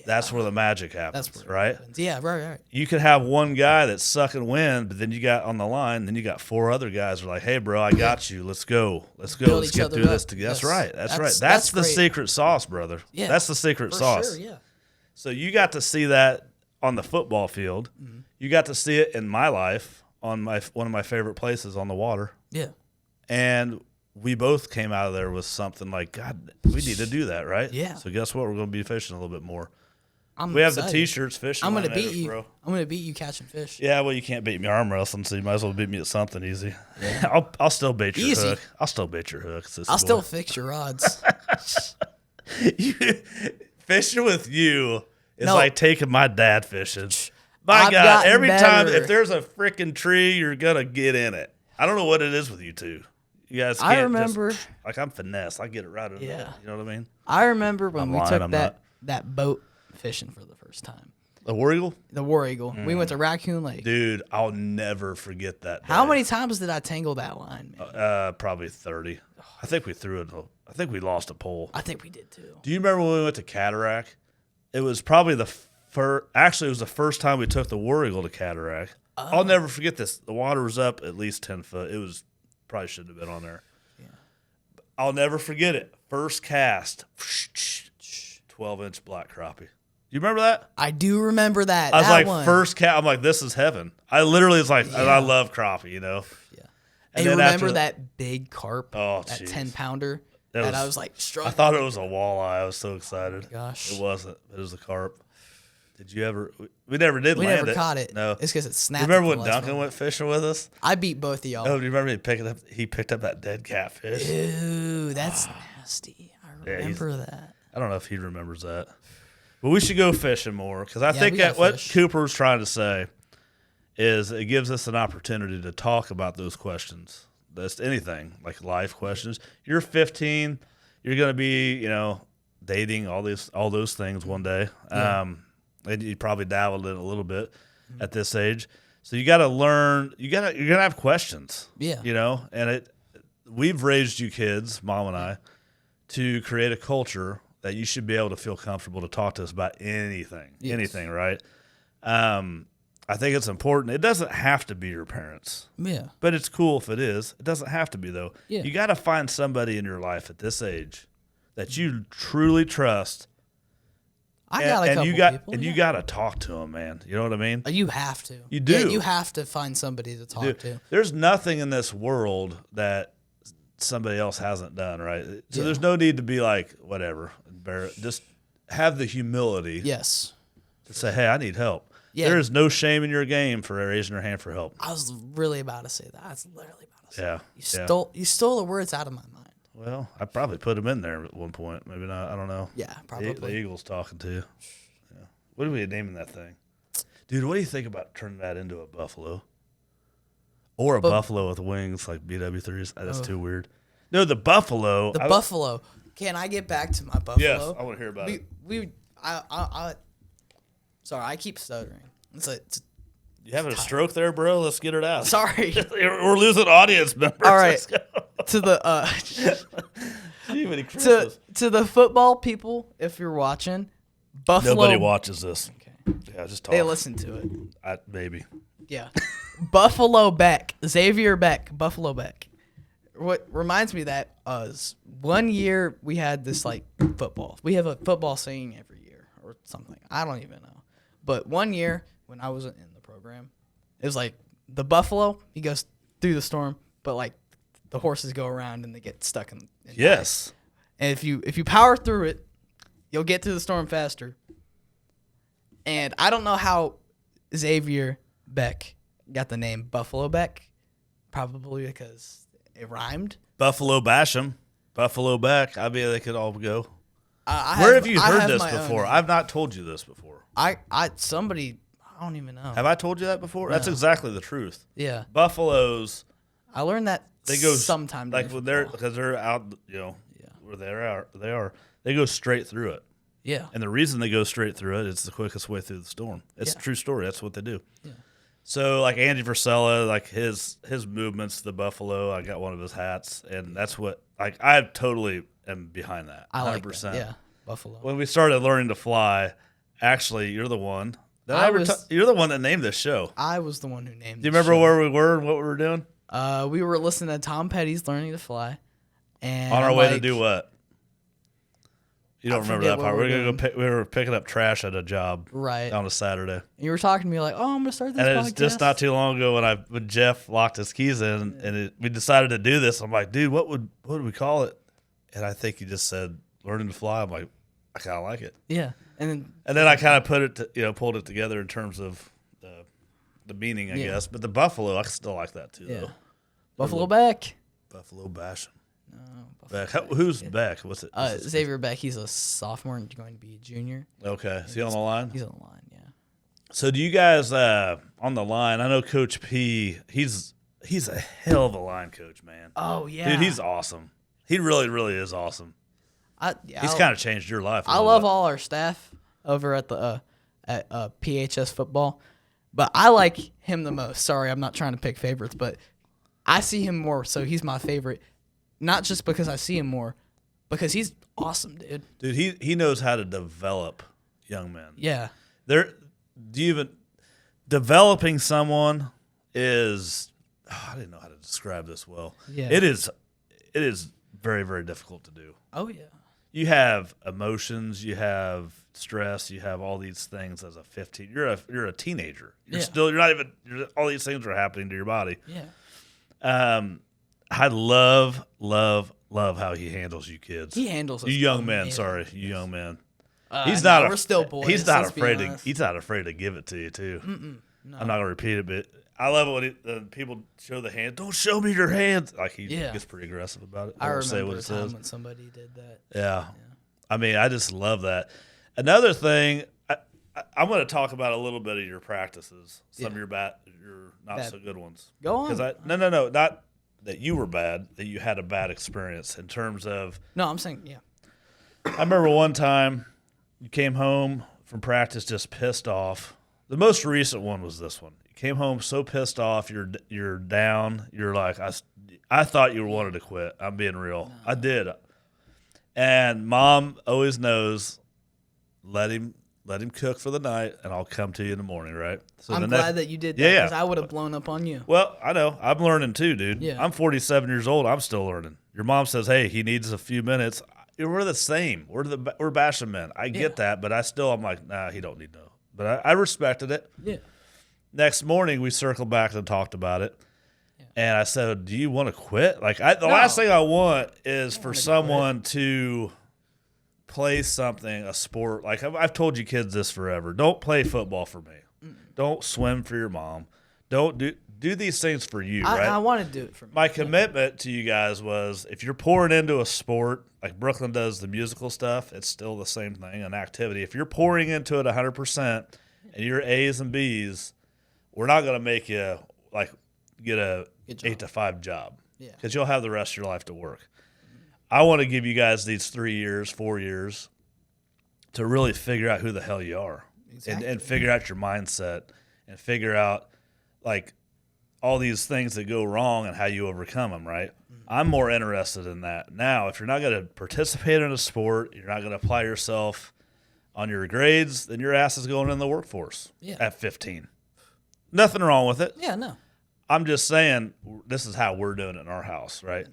That's where the magic happens, right? Yeah, right. You could have one guy that's sucking wind, but then you got on the line, then you got four other guys who are like, hey, bro, I got you. Let's go. Let's get through this together. That's right. That's the secret sauce, brother. Yeah. That's the secret sauce. Sure, yeah. So you got to see that on the football field. Mm-hmm. You got to see it in my life on one of my favorite places on the water. Yeah. And we both came out of there with something like, God, we need to do that, right? Yeah. So guess what? We're going to be fishing a little bit more. We have the T-shirts fishing. I'm gonna beat you. Bro. I'm gonna beat you catching fish. Yeah, well, you can't beat me arm wrestling, so you might as well beat me at something easy. Yeah. I'll still bait your hook. I'll still bait your hook. I'll still fix your rods. Fishing with you is like taking my dad fishing. My God, every time if there's a freaking tree, you're gonna get in it. I don't know what it is with you two. You guys can't. I remember, I'm finesse. I get it right. Yeah. You know what I mean? I remember when we took that boat fishing for the first time. The War Eagle? The War Eagle. We went to Raccoon Lake. Dude, I'll never forget that day. How many times did I tangle that line, man? Probably 30. I think we threw it. I think we lost a pole. I think we did too. Do you remember when we went to Cataract? It was probably the first. Actually, it was the first time we took the War Eagle to Cataract. I'll never forget this. The water was up at least 10 foot. It was probably shouldn't have been on there. Yeah. I'll never forget it. First cast, 12-inch black crappie. You remember that? I do remember that. I was like, first cat. I'm like, this is heaven. I literally was like, and I love crappie, Yeah. And you remember that big carp, that 10-pounder? That I was like, struck. I thought it was a walleye. I was so excited. Oh my gosh. It wasn't. It was a carp. Did you ever? We never did land it. We never caught it. No. It's because it snapped. You remember when Duncan went fishing with us? I beat both of y'all. Oh, do you remember he picked up that dead catfish? Ew, that's nasty. I remember that. I don't know if he remembers that. But we should go fishing more because I think that what Cooper was trying to say is it gives us an opportunity to talk about those questions. That's anything like life questions. You're 15. You're going to be, dating all those things one day. Yeah. And you probably dabbled in it a little bit at this age. So you got to learn. You're going to have questions. Yeah. And we've raised you kids, Mom and I, to create a culture that you should be able to feel comfortable to talk to us about anything, right? I think it's important. It doesn't have to be your parents. Yeah. But it's cool if it is. It doesn't have to be, though. Yeah. You got to find somebody in your life at this age that you truly trust I got a couple people. And you got to talk to them, man. You know what I mean? You have to. You do. Yeah, you have to find somebody to talk to. There's nothing in this world that somebody else hasn't done, right? So Yeah. there's no need to be like, whatever. Just have the humility Yes. to say, hey, I need help. Yeah. There is no shame in your game for raising your hand for help. I was really about to say that. I was literally about to say Yeah. that. You stole the words out of my mind. Well, I probably put him in there at one point. Maybe not. I don't know. Yeah, The probably. Eagles talking to you. Yeah. What are we naming that thing? Dude, what do you think about turning that into a buffalo? Or a buffalo with wings like BW3s? That's too weird. No, the buffalo. The buffalo. Can I get back to my buffalo? Yes, I want to hear about it. Sorry, I keep stuttering. You having a stroke there, bro? Let's get it out. Sorry. We're losing audience members. All right. Let's go. to the Too many Christmas. to the football people, if you're watching, Buffalo. Nobody watches this. Okay. Yeah, just talk. They listen to it. Maybe. Yeah. Buffalo Beck. Xavier Beck. Buffalo Beck. What reminds me of that is 1 year we had this like football. We have a football singing every year or something. I don't even know. But 1 year when I wasn't in the program, it was like the buffalo, he goes through the storm, but like the horses go around and they get stuck in Yes. and if you power through it, you'll get through the storm faster. And I don't know how Xavier Beck got the name Buffalo Beck, probably because it rhymed. Buffalo Basham. Buffalo Beck. I mean, they could all go. I Where have you heard have this my own before? name. I've not told you this before. I don't even know. Have I told you that before? That's exactly the truth. Yeah, Buffaloes, I learned that they go sometime like during when they're football. because they're out, Yeah. where they are. They go straight through it, Yeah, and the reason they go straight through it, it's the quickest way through the storm. It's a true story. That's what they do. Yeah. So like Andy Frisella, like his movements, the buffalo. I got one of his hats, and that's what like I totally am behind that. I like 100%. that. Yeah, Buffalo. When we started learning to fly, actually, you're the one. You're the one that named this show. I was the one who named. Do you remember where we were and what we were doing? We were listening to Tom Petty's "Learning to Fly," and On our I'm way to like, do what? You don't I remember forget that what part. we We were were gonna go. We were picking up trash at a job right. on a Saturday, You were talking to me like, "Oh, I'm gonna start this and it podcast." was just not too long ago when Jeff locked his keys in, and we decided to do this. I'm like, dude, what would we call it? And I think he just said "Learning to Fly." I'm like, I kind of like it. Yeah, and And then I kind of pulled it together in terms of the meaning, I Yeah. guess. But the buffalo, I still like that too. yeah, Though. Buffalo Beck. Buffalo Basham. No, Beck. Who's Beck? What's it? Xavier Beck. He's a sophomore and going to be a junior. Okay. Is he on the line? He's on the line. Yeah. So do you guys on the line? I know Coach P. He's a hell of a line coach, man. Oh yeah, Dude, he's awesome. He really, really is awesome. He's kind of changed your life. I love all our staff over at the PHS football, but I like him the most. Sorry, I'm not trying to pick favorites, but I see him more, so he's my favorite. Not just because I see him more, because he's awesome, dude. Dude, he knows how to develop young men. Yeah. Developing someone is I didn't know how to describe this well. Yeah. It is very, very difficult to do. Oh yeah. You have emotions, you have stress, you have all these things as a 15. You're a teenager. All these things are happening to your body. Yeah. I love how he handles you kids. He handles us you young men. amazing. Sorry, you young men. He's not. We're still boys. He's not let's be afraid to. honest. He's not afraid to give it to you too. No. I'm not gonna repeat it, but I love it when people show the hand. Don't show me your hands. Like he gets pretty aggressive about it. I Don't remember say what a it time says. when somebody did that. Yeah. I mean, I just love that. Another thing, I'm going to talk about a little bit of your practices. Some of your not so good ones. Go on. No, not that you were bad. That you had a bad experience in terms of. No, I'm saying I remember one time you came home from practice just pissed off. The most recent one was this one. You came home so pissed off. You're down. You're like I thought you wanted to quit. I'm being real. No. I did. And Mom always knows, let him cook for the night, and I'll come to you in the morning, right? So I'm glad that you did that because I would have blown up on you. Well, I know. I'm learning too, dude. Yeah. I'm 47 years old. I'm still learning. Your mom says, hey, he needs a few minutes. we're the same. We're Basham men. I get that, but I'm like, nah, he don't need to know. But I respected it. Yeah. Next morning, we circled back and talked about it. Yeah. And I said, do you want to quit? Like, the last thing I want is for someone to play something, a sport. Like, I've told you kids this forever. Don't play football for me. Don't swim for your mom. Don't do these things for you, right? I want to do it for me. My commitment to you guys was, if you're pouring into a sport, like Brooklyn does the musical stuff, it's still the same thing, an activity. If you're pouring into it 100% and you're A's and B's, we're not going to make you like get a 8 to 5 job, because you'll have the rest of your life to work. I want to give you guys these 3 years, 4 years to really figure out who the hell you are, and figure out your mindset, and figure out like all these things that go wrong and how you overcome them, right? I'm more interested in that. Now, if you're not going to participate in a sport, you're not going to apply yourself on your grades, then your ass is going in the workforce at 15. Nothing wrong with it. Yeah, no. I'm just saying this is how we're doing it in our house, right?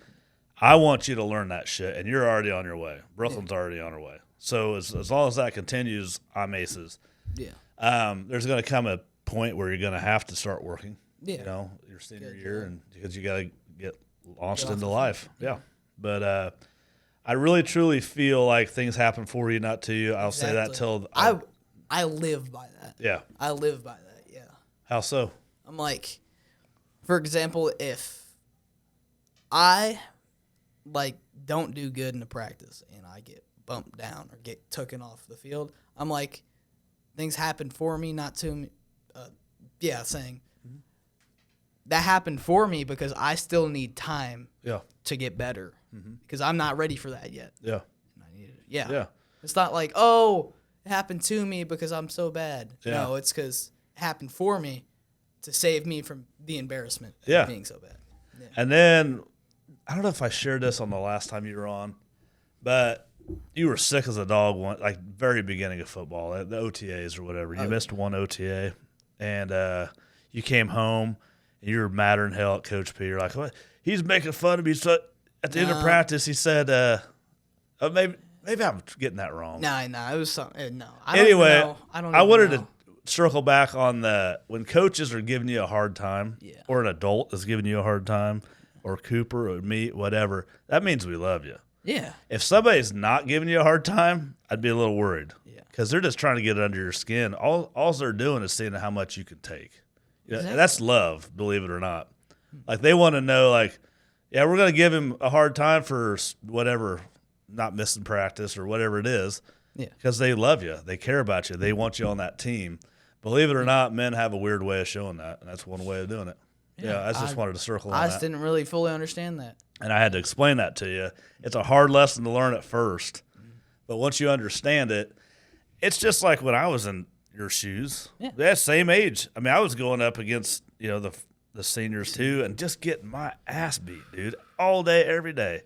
I want you to learn that shit, and you're already on your way. Brooklyn's already on her way. So as long as that continues, I'm aces. Yeah. There's going to come a point where you're going to have to start working. Yeah. You know, your senior year, and because you got to get launched into life. Yeah. But I really truly feel like things happen for you, not to you. I'll say that till I live by that. Yeah. I live by that. Yeah. How so? I'm like, for example, if I like don't do good in a practice and I get bumped down or get taken off the field, I'm like, things happen for me, not to me. Saying that happened for me because I still need time to get better, because I'm not ready for that yet. Yeah. And I need it. Yeah. It's not like, oh, it happened to me because I'm so bad. Yeah. No, it's because it happened for me to save me from the embarrassment of being so bad. Yeah. And then, I don't know if I shared this on the last time you were on, but you were sick as a dog like very beginning of football, the OTAs or whatever. You missed one OTA, and you came home, and you were madder than hell at Coach P. You're like, what? He's making fun of me. So at the end of practice, he said, maybe I'm getting that wrong. No, it was something. No. Anyway, I wanted know. to circle back on when coaches are giving you a hard time, or an adult is giving you a hard time, or Cooper or me, whatever, that means we love you. Yeah. If somebody's not giving you a hard time, I'd be a little worried. Yeah. Because they're just trying to get it under your skin. All they're doing is seeing how much you can take. Exactly. And that's love, believe it or not. Like, they want to know, like, yeah, we're going to give him a hard time for whatever, not missing practice or whatever it is. Yeah. Because they love you. They care about you. They want you on that team. Believe it or not, men have a weird way of showing that, and that's one way of doing it. Yeah, I just wanted to circle on that. I just didn't really fully understand that. And I had to explain that to you. It's a hard lesson to learn at first. But once you understand it, it's just like when I was in your shoes. Yeah, same age. I mean, I was going up against, the seniors too, and just getting my ass beat, dude, all day, every day.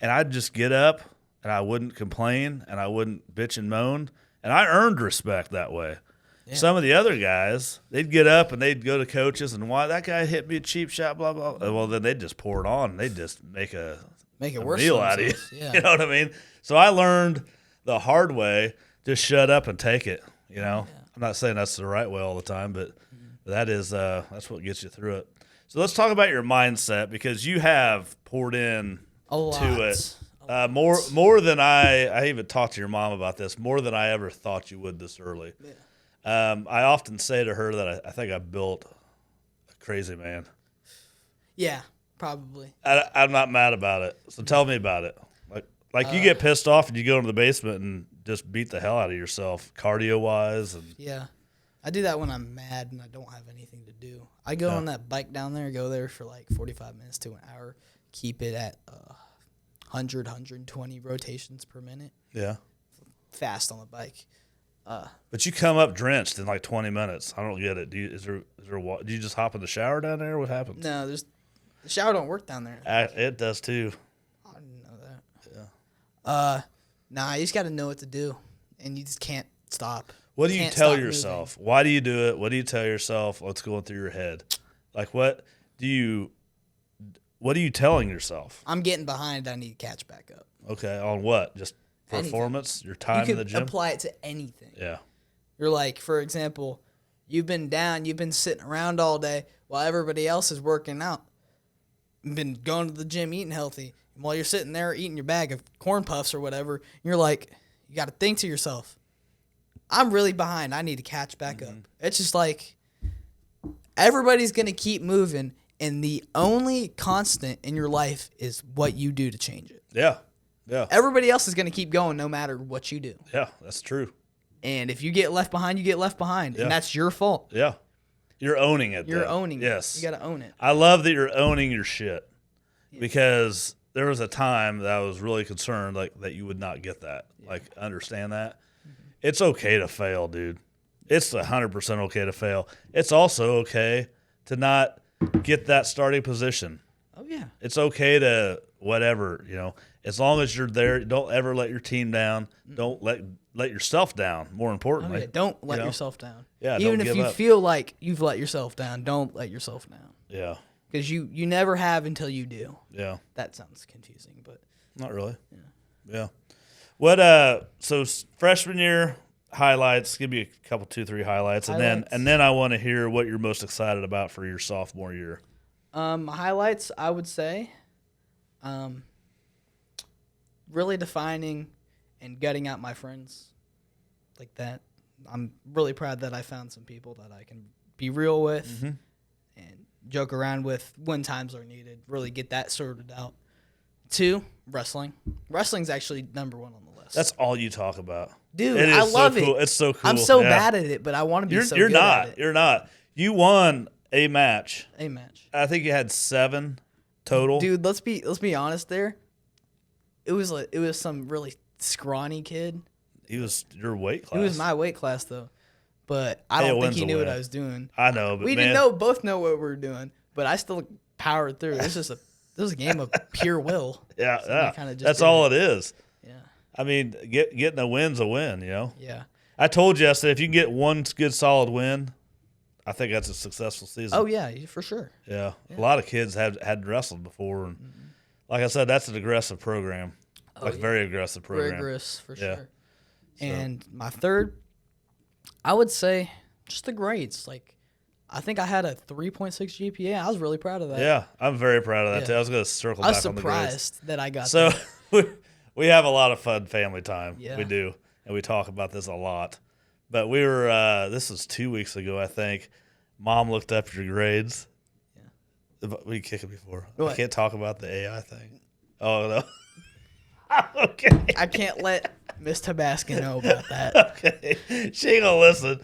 And I'd just get up, and I wouldn't complain, and I wouldn't bitch and moan. And I earned respect that way. Yeah. Some of the other guys, they'd get up and they'd go to coaches and, why that guy hit me a cheap shot, blah, blah. Well, then they'd just pour it on. They'd just make it worse meal out of you. Yeah. You know what I mean? So I learned the hard way, just shut up and take it. I'm not saying that's the right way all the time, but that is that's what gets you through it. So let's talk about your mindset, because you have poured in to it. More than I even talked to your mom about this, more than I ever thought you would this early. Yeah. I often say to her that I think I built a crazy man. Yeah, probably. I'm not mad about it. So tell me about it. Like you get pissed off and you go into the basement and just beat the hell out of yourself, cardio-wise. Yeah. I do that when I'm mad and I don't have anything to do. I go on that bike down there, go there for like 45 minutes to an hour, keep it at 100, 120 rotations per minute. Yeah. Fast on the bike. But you come up drenched in like 20 minutes. I don't get it. Do you just hop in the shower down there? What happens? No, the shower don't work down there. It does too. I didn't know that. Yeah. Nah, you just got to know what to do, and you just can't stop. What do you tell yourself? Moving. Why do you do it? What do you tell yourself? What's going through your head? Like, what do you What are you telling yourself? I'm getting behind. I need to catch back up. Okay, on what? Just Anything. performance? Your time You in the can gym? apply it to anything. Yeah. You're like, for example, you've been down, you've been sitting around all day while everybody else is working out. You've been going to the gym, eating healthy. And while you're sitting there eating your bag of corn puffs or whatever, you're like, you got to think to yourself, I'm really behind. I need to catch back up. It's just like everybody's going to keep moving, and the only constant in your life is what you do to change it. Yeah. Yeah. Everybody else is going to keep going no matter what you do. Yeah, that's true. And if you get left behind, you get left behind. Yeah. And that's your fault. Yeah. You're owning it. You're though. owning it. Yes. You got to own it. I love that you're owning your shit because there was a time that I was really concerned like that you would not get that. Like understand that. It's okay to fail, dude. It's 100% okay to fail. It's also okay to not get that starting position. Oh, yeah. It's okay to whatever, as long as you're there, don't ever let your team down. Don't let yourself down, more Oh, importantly. yeah. Don't let yourself down. Yeah, Even don't if give you up. feel like you've let yourself down, don't let yourself down. Yeah. Because you never have until you do. Yeah. That sounds confusing, but Not really. Yeah. What so freshman year highlights, give me a couple 2-3 highlights. Highlights. and then I want to hear what you're most excited about for your sophomore year. highlights, I would say, really defining and gutting out my friends like that. I'm really proud that I found some people that I can be real with and joke around with when times are needed, really get that sorted out. 2, wrestling. Wrestling's actually number 1 on the list. That's all you talk about. Dude, It is I love so cool. it. It's so cool. I'm so Yeah. bad at it, but I want to be You're so you're good not. at it. You're not. You won a match. A match. I think you had 7 total. Dude, let's be honest there. It was some really scrawny kid. He was your weight class. He was my weight class though. But I Hey, a don't think win's he a knew what win. I was doing. I know, but We man, didn't both know what we were doing, but I still powered through. This was a game of pure will. Yeah, So we yeah. kinda just That's did all it is. Yeah. I mean, getting a win's a win, Yeah. I told you, I said, if you can get one good solid win, I think that's a successful season. Oh yeah, for sure. Yeah. A lot of kids had wrestled before. And like I said, that's an aggressive program. Very aggressive program. Rigorous for Yeah. sure. And my third, I would say just the grades. Like I think I had a 3.6 GPA. I was really proud of that. Yeah, I'm very proud of that, Yeah. too. I was going to circle I was back on the grades. surprised that I got So that. we have a lot of fun family time. Yeah. We do. And we talk about this a lot. But we were, this was 2 weeks ago, I think. Mom looked up your grades. Yeah. We kick it before. What? I can't talk about the AI thing. Oh, no. Okay. I can't let Miss Tabasco know about that. Okay. She ain't going to listen.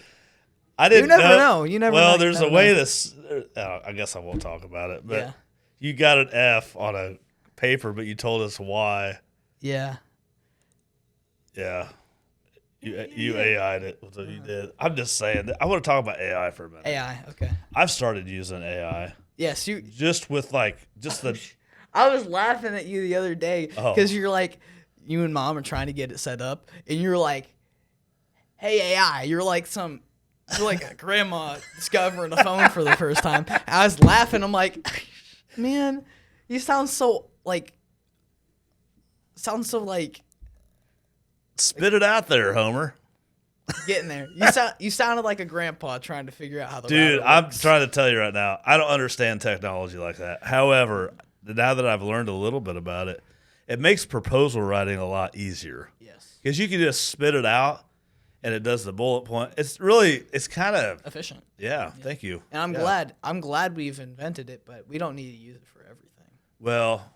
I didn't never know. You never know. Well, You there's never a way know. I guess I won't talk about it. But Yeah. you got an F on a paper, but you told us why. Yeah. Yeah. You AI'd it. That's what you did. I'm just saying. I want to talk about AI for a minute. AI. Okay. I've started using AI Yes, you. just with just the. I was laughing at you the other day Oh. because you're like, you and Mom are trying to get it set up, and you're like, "Hey AI," you're like a grandma discovering a phone for the first time. I was laughing. I'm like, man, you sound so like. Spit it out there, Homer. Getting there. You sounded like a grandpa trying to figure out how the Dude, router I'm works. trying to tell you right now, I don't understand technology like that. However, now that I've learned a little bit about it, it makes proposal writing a lot easier. Yes. Because you can just spit it out and it does the bullet point. It's kind of, Efficient. yeah, thank you. And I'm glad we've invented it, but we don't need to use it for everything. Well,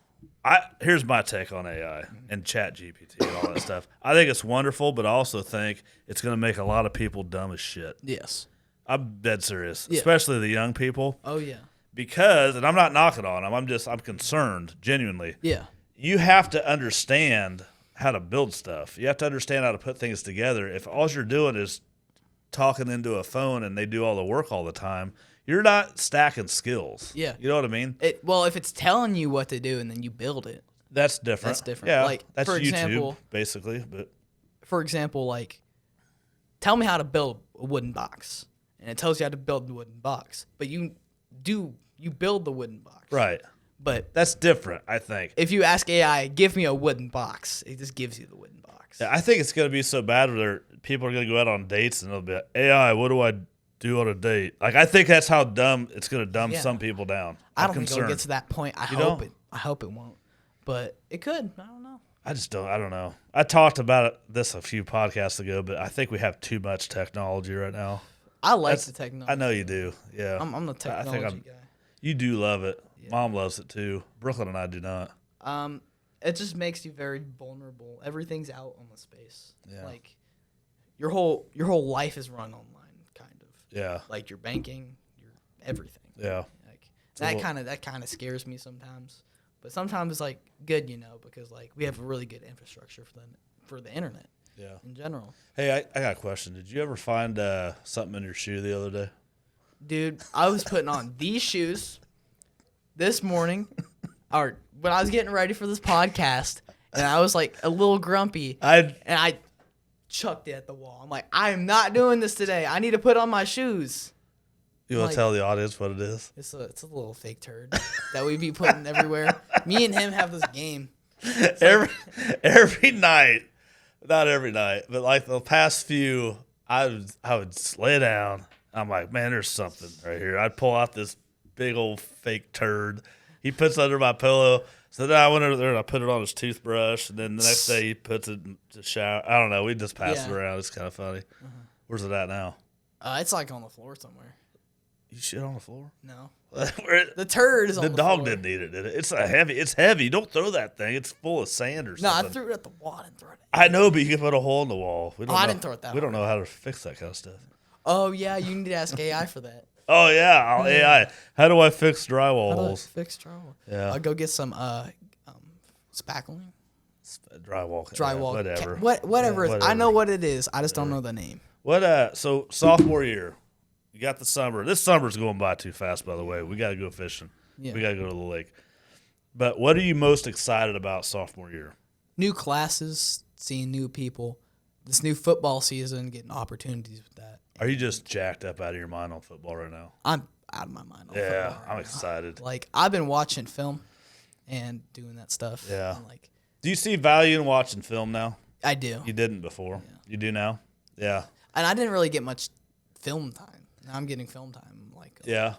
here's my take on AI and Chat GPT and all that stuff. I think it's wonderful, but I also think it's going to make a lot of people dumb as shit. Yes. I'm dead serious, Yeah. especially the young people. Oh yeah. Because, and I'm not knocking on them, I'm concerned, genuinely. Yeah. You have to understand how to build stuff. You have to understand how to put things together. If all you're doing is talking into a phone and they do all the work all the time, you're not stacking skills. Yeah. You know what I mean? Well, if it's telling you what to do and then you build it. That's different. That's different. Yeah, Like, that's for YouTube, example- basically. But For example, like, tell me how to build a wooden box, and it tells you how to build the wooden box, but you build the wooden box. right. But That's different, I think. if you ask AI, give me a wooden box, it just gives you the wooden box. Yeah, I think it's going to be so bad where people are going to go out on dates and they'll be like, AI, what do I do on a date? Like, I think that's how dumb it's going to dumb Yeah. some people down. I I'm don't think concerned. it'll get to that point. I hope it won't. But it could. I don't know. I don't know. I talked about this a few podcasts ago, but I think we have too much technology right now. I like the technology. I know you do. Yeah. I'm the technology guy. You do love it. Mom loves it too. Brooklyn and I do not. It just makes you very vulnerable. Everything's out on the space. Yeah. Like your whole life is run online, kind of. Yeah. Like your banking, your everything. Yeah. Like that kind of scares me sometimes. But sometimes it's like good, because like we have a really good infrastructure for the internet. Yeah. In general. Hey, I got a question. Did you ever find something in your shoe the other day? Dude, I was putting on these shoes this morning, or when I was getting ready for this podcast, and I was like a little grumpy, and I chucked it at the wall. I'm like, I am not doing this today. I need to put on my shoes. You want to tell the audience what it is? It's a little fake turd that we be putting everywhere. Me and him have this game. Every night, not every night, but like the past few, I would lay down. I'm like, man, there's something right here. I'd pull out this big old fake turd. He puts it under my pillow. So then I went over there and I put it on his toothbrush. And then the next day he puts it in the shower. I don't know. We just pass it around. It's kind of funny. Where's it at now? It's like on the floor somewhere. You shit on the floor? No. The The turd is on the floor. dog didn't eat it, did it? It's heavy. Don't throw that thing. It's full of sand or No, I something. threw it at the wall. I didn't throw it. I know, but you can put a hole in the wall. We don't I know- didn't throw it that We don't way. know how to fix that kind of stuff. Oh, yeah, you need to ask AI for that. Oh, yeah. I'll AI. How do I fix drywall How do I holes? fix drywall? Yeah. I'll go get some spackling. Drywall. Whatever. Whatever. Yeah, I know what it is. I just don't know the name. So sophomore year, you got the summer. This summer's going by too fast, by the way. We got to go fishing. Yeah. We got to go to the lake. But what are you most excited about sophomore year? New classes, seeing new people, this new football season, getting opportunities with that. Are you just jacked up out of your mind on football right now? I'm out of my mind on Yeah, football right I'm now. excited. Like, I've been watching film and doing that stuff. Yeah. And like, Do you see value in watching film now? I do. You didn't before. You do now? Yeah. And I didn't really get much film time. Now I'm getting film time. Like, Yeah.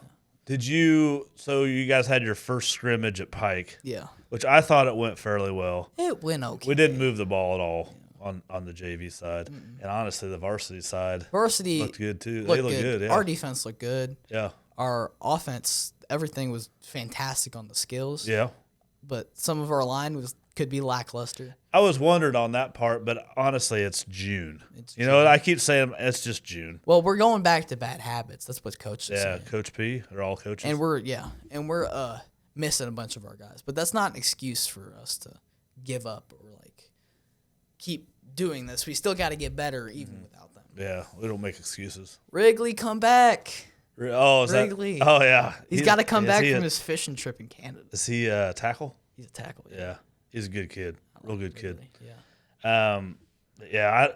So you guys had your first scrimmage at Pike, Yeah. which I thought it went fairly well. It went okay. We didn't move the ball at all on the JV side. And honestly, the varsity side Varsity looked good too. looked They looked good, yeah. Our defense looked good. Yeah. Our offense, everything was fantastic on the skills. Yeah. But some of our line could be lackluster. I was wondering on that part, but honestly, it's June. It's You know what? I keep saying it's just June. Well, we're going back to bad habits. That's what coach is Yeah, saying. Coach P, they're all coaches. And we're missing a bunch of our guys. But that's not an excuse for us to give up or like keep doing this. We still got to get better even without them. yeah, we don't make excuses. Wrigley, come back. Oh, is Wrigley. that? Oh, yeah. He's got to come is back he from a- his fishing trip in Canada. Is he a tackle? He's a tackle. Yeah, he's a good kid. Real good kid. Wrigley, yeah. Yeah.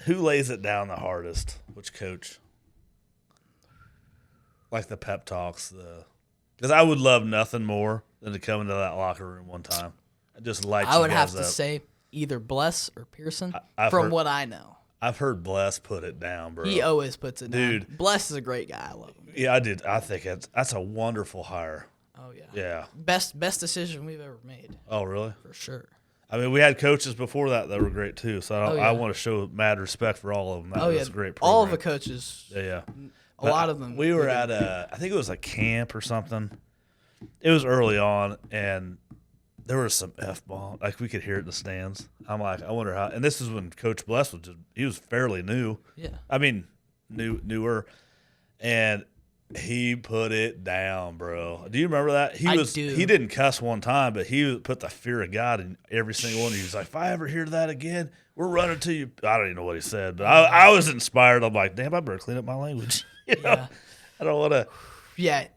Who lays it down the hardest? Which coach? Like the pep talks, because I would love nothing more than to come into that locker room one time and just light. I you would have guys to up. say either Bless or Pearson I've from heard- what I know. I've heard Bless put it down, bro. He always puts it down. Dude. Bless is a great guy. I love him. Yeah, I did. I think that's a wonderful hire. Oh, yeah. Yeah. Best decision we've ever made, Oh, really? for sure. I mean, we had coaches before that were great too. So Oh, yeah. I want to show mad respect for all of them. That Oh, was yeah. a great All of the program. coaches, Yeah. a lot of them. We were did at I think it was a camp or something. It was early on, and there was some F-bomb. Like, we could hear it in the stands. I'm like, I wonder how. And this is when Coach Bless he was fairly new. Yeah. I mean, newer. And he put it down, bro. Do you remember that? I do. He didn't cuss one time, but he put the fear of God in every single one. He was like, if I ever hear that again, we're running to you. I don't even know what he said, but I was inspired. I'm like, damn, I better clean up my language. You know? Yeah. I don't want to. Yeah.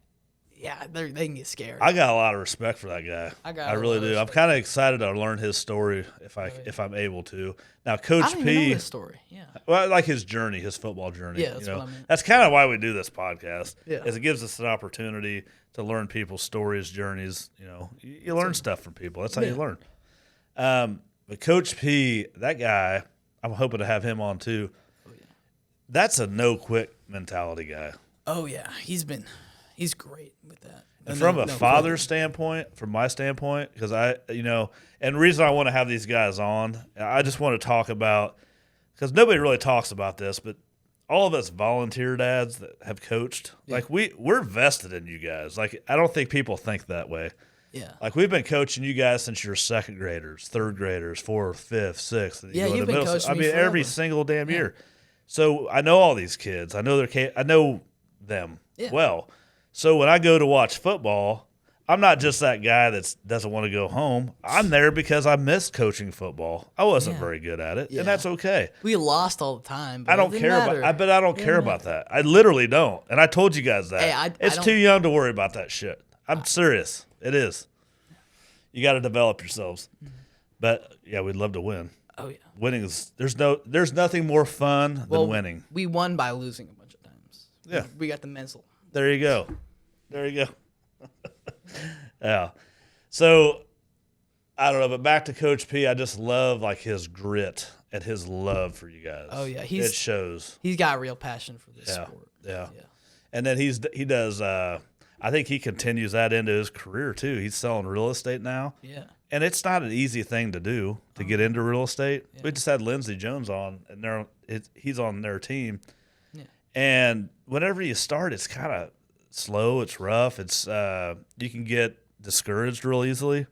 they can get scared. I got a lot of respect for that guy. I really do. I'm kind of excited to learn his story if I'm able to. Now, Coach I don't P. even know his story. Yeah. Well, I like his journey, his football journey. Yeah, that's what I mean. That's kind of why we do this podcast. Yeah. Is it gives us an opportunity to learn people's stories, journeys. You learn stuff from people. That's how you learn. But Coach P, that guy, I'm hoping to have him on too. Oh, yeah. That's a no quit mentality guy. Oh yeah, he's great with that. And from a father's standpoint, from my standpoint, because and the reason I want to have these guys on, I just want to talk about, because nobody really talks about this, but all of us volunteer dads that have coached, like we're vested in you guys. Like I don't think people think that way. Yeah. Like we've been coaching you guys since you're second graders, third graders, fourth, fifth, sixth. Yeah, you've been coaching me every single damn year. So I know all these kids. I know I know them well. So when I go to watch football, I'm not just that guy that doesn't want to go home. I'm there because I miss coaching football. I wasn't very good at it, and that's okay. We lost all the time. But I don't care about. I don't care about that. I literally don't. And I told you guys that. Hey, it's too young to worry about that shit. I'm serious. It is. You got to develop yourselves. But yeah, we'd love to win. Oh yeah. Winning is there's nothing more fun than winning. We won by losing a bunch of times. Yeah. We got the mental. There you go. Yeah. So I don't know, but back to Coach P, I just love like his grit and his love for you guys. Oh yeah, it shows. He's got a real passion for this sport. Yeah. And then he does. I think he continues that into his career too. He's selling real estate now. Yeah. And it's not an easy thing to do to get into real estate. Yeah. We just had Lindsey Jones on, and he's on their team. Yeah. And whenever you start, it's kind of slow. It's rough. It's you can get discouraged real easily.